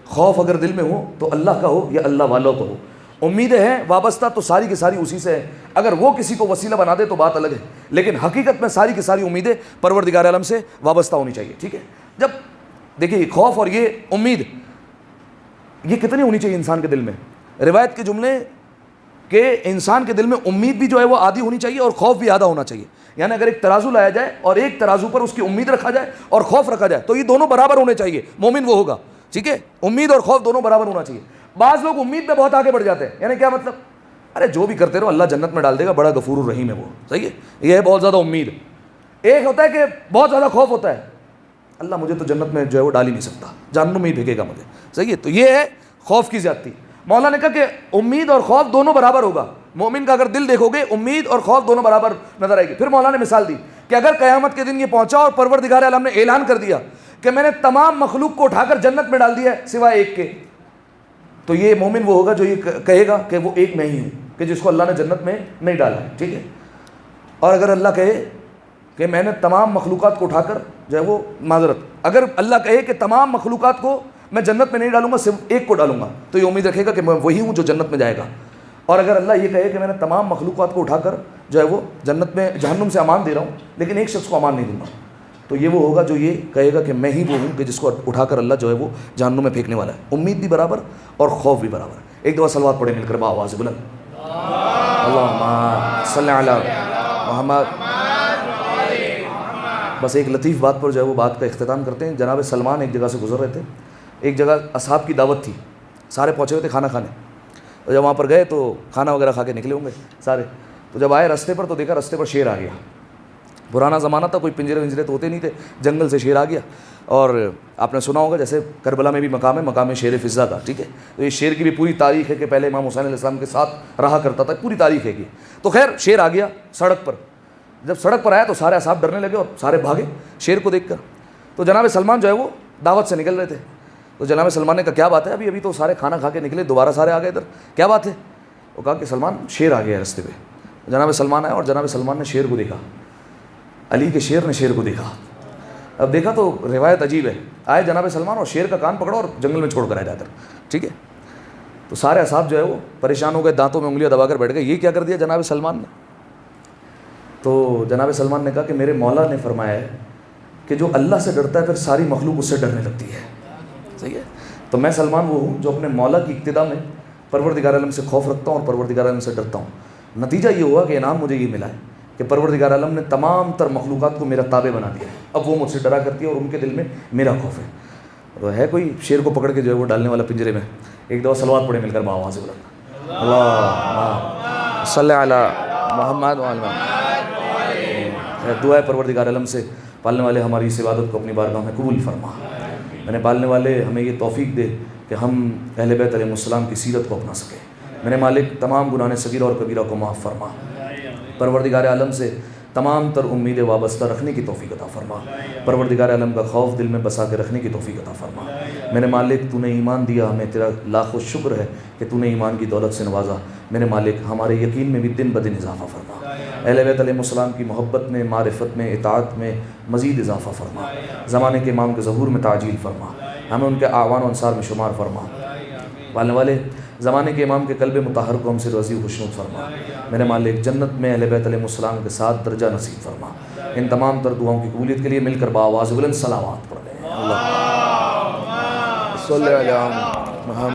خوف اگر دل میں ہو تو اللہ کا ہو یا اللہ والوں کا ہو. امیدیں ہیں وابستہ تو ساری کی ساری اسی سے ہیں. اگر وہ کسی کو وسیلہ بنا دے تو بات الگ ہے، لیکن حقیقت میں ساری کی ساری امیدیں پروردگار عالم سے وابستہ ہونی چاہیے، ٹھیک ہے. جب دیکھیے خوف اور یہ امید، یہ کتنی ہونی چاہیے انسان کے دل میں؟ روایت کے جملے کہ انسان کے دل میں امید بھی جو ہے وہ آدھی ہونی چاہیے اور خوف بھی آدھا ہونا چاہیے. یعنی اگر ایک ترازو لایا جائے اور ایک ترازو پر اس کی امید رکھا جائے اور خوف رکھا جائے تو یہ دونوں برابر ہونے چاہیے، مومن وہ ہوگا، ٹھیک ہے. امید اور خوف دونوں برابر ہونا چاہیے. بعض لوگ امید میں بہت آگے بڑھ جاتے ہیں. یعنی کیا مطلب؟ ارے جو بھی کرتے رہو اللہ جنت میں ڈال دے گا، بڑا غفور الرحیم ہے وہ، صحیح ہے. یہ ہے بہت زیادہ امید. ایک ہوتا ہے کہ بہت زیادہ خوف ہوتا ہے، اللہ مجھے تو جنت میں جو ہے وہ ڈال ہی نہیں سکتا، جہنم میں ہی بھیگے گا مجھے، صحیح ہے. تو یہ ہے خوف کی زیادتی. مولا نے کہا کہ امید اور خوف دونوں برابر ہوگا. مومن کا اگر دل دیکھو گے امید اور خوف دونوں برابر نظر آئے گی. پھر مولا نے مثال دی کہ اگر قیامت کے دن یہ پہنچا اور پروردگار عالم نے اعلان کر دیا کہ میں نے تمام مخلوق کو اٹھا کر جنت میں ڈال دیا ہے سوائے ایک کے, تو یہ مومن وہ ہوگا جو یہ کہے گا کہ وہ ایک میں ہی ہوں, کہ جس کو اللہ نے جنت میں نہیں ڈالا ہے. ٹھیک ہے. اور اگر اللہ کہے کہ میں نے تمام مخلوقات کو اٹھا کر جو ہے وہ معذرت, اگر اللہ کہے کہ تمام مخلوقات کو میں جنت میں نہیں ڈالوں گا صرف ایک کو ڈالوں گا, تو یہ امید رکھے گا کہ میں وہی ہوں جو جنت میں جائے گا. اور اگر اللہ یہ کہے کہ میں نے تمام مخلوقات کو اٹھا کر جو ہے وہ جنت میں جہنم سے امان دے رہا ہوں لیکن ایک شخص کو امان نہیں دوں گا, تو یہ وہ ہوگا جو یہ کہے گا کہ میں ہی وہ ہوں کہ جس کو اٹھا کر اللہ جو ہے وہ جہنم میں پھینکنے والا ہے. امید بھی برابر اور خوف بھی برابر. ایک دفعہ صلوات پڑھیں مل کر بآواز بلند, اللہم صلی علی محمد. بس ایک لطیف بات پر جو ہے وہ بات کا اختتام کرتے ہیں. جناب سلمان ایک جگہ سے گزر رہے تھے, ایک جگہ اصحاب کی دعوت تھی, سارے پہنچے ہوئے تھے کھانا کھانے, تو جب وہاں پر گئے تو کھانا وغیرہ کھا کے نکلے ہوں گے سارے. تو جب آئے رستے پر تو دیکھا رستے پر شیر آ گیا. پرانا زمانہ تھا, کوئی پنجرے ونجرے تو ہوتے نہیں تھے, جنگل سے شیر آ گیا. اور آپ نے سنا ہوگا جیسے کربلا میں بھی مقام ہے, مقام شیر فضا کا. ٹھیک ہے. تو یہ شیر کی بھی پوری تاریخ ہے کہ پہلے امام حسین علیہ السلام کے ساتھ رہا کرتا تھا, پوری تاریخ ہے کی. تو خیر شیر آ گیا سڑک پر. جب سڑک پر آیا تو سارے اصحاب ڈرنے لگے اور سارے بھاگے شیر کو دیکھ کر. تو جناب سلمان جو ہے وہ دعوت سے نکل رہے تھے. تو جناب سلمان نے کہا کیا بات ہے, ابھی تو سارے کھانا کھا کے نکلے, دوبارہ سارے آ گئے ادھر, کیا بات ہے؟ وہ کہا کہ سلمان شیر آ گیا ہے رستے پہ. جناب سلمان آیا اور جناب سلمان نے شیر کو دیکھا, علی کے شیر نے شیر کو دیکھا. اب دیکھا تو روایت عجیب ہے, آئے جناب سلمان اور شیر کا کان پکڑا اور جنگل میں چھوڑ کر آئے جا کر. ٹھیک ہے. تو سارے اصحاب جو ہے وہ پریشان ہو گئے, دانتوں میں انگلیاں دبا کر بیٹھ گئے, یہ کیا کر دیا جناب سلمان نے. تو جناب سلمان نے کہا کہ میرے مولا نے فرمایا ہے کہ جو اللہ سے ڈرتا ہے پھر ساری مخلوق اس سے ڈرنے لگتی ہے. صحیح ہے. تو میں سلمان وہ ہوں جو اپنے مولا کی اقتدا میں پروردگار عالم سے خوف رکھتا ہوں اور پروردگار عالم سے ڈرتا ہوں. نتیجہ یہ ہوا کہ انعام مجھے یہ ملا ہے کہ پروردگار عالم نے تمام تر مخلوقات کو میرا تابع بنا دیا ہے. اب وہ مجھ سے ڈرا کرتی ہے اور ان کے دل میں میرا خوف ہے. تو ہے کوئی شیر کو پکڑ کے جو ہے وہ ڈالنے والا پنجرے میں. ایک دفعہ صلوات پڑھے مل کر بآواز بلند, اللہ صلی علی محمد وعلی محمد. دعا ہے پروردگار عالم سے پالنے والے ہماری اس عبادت کو اپنی بارگاہ میں قبول فرما. میں نے پالنے والے ہمیں یہ توفیق دے کہ ہم اہل بیت علیہ السلام کی سیرت کو اپنا سکیں. میرے مالک تمام گناہ صغیرہ اور کبیرہ کو معاف فرما. پروردگار عالم سے تمام تر امیدیں وابستہ رکھنے کی توفیق عطا فرما. پروردگار عالم کا خوف دل میں بسا کے رکھنے کی توفیق عطا فرما. میرے مالک تو نے ایمان دیا, ہمیں تیرا لاکھوں شکر ہے کہ تو نے ایمان کی دولت سے نوازا. میرے مالک ہمارے یقین میں بھی دن بدن اضافہ فرما. اہل بیت علیہ السلام کی محبت میں, معرفت میں, اطاعت میں مزید اضافہ فرما. زمانے کے امام کے ظہور میں تعجیل فرما. ہمیں ان کے اعوان و انصار میں شمار فرما. پالنے والے زمانے کے امام کے قلب مطہر کو ہم سے رضی و خشنود فرما. میرے مالک جنت میں اہل بیت علیہ السلام کے ساتھ درجہ نصیب فرما. ان تمام تر دعاؤں کی قبولیت کے لیے مل کر بآواز بلند صلوات پڑھ لیں. اللہ صلی علی محمد.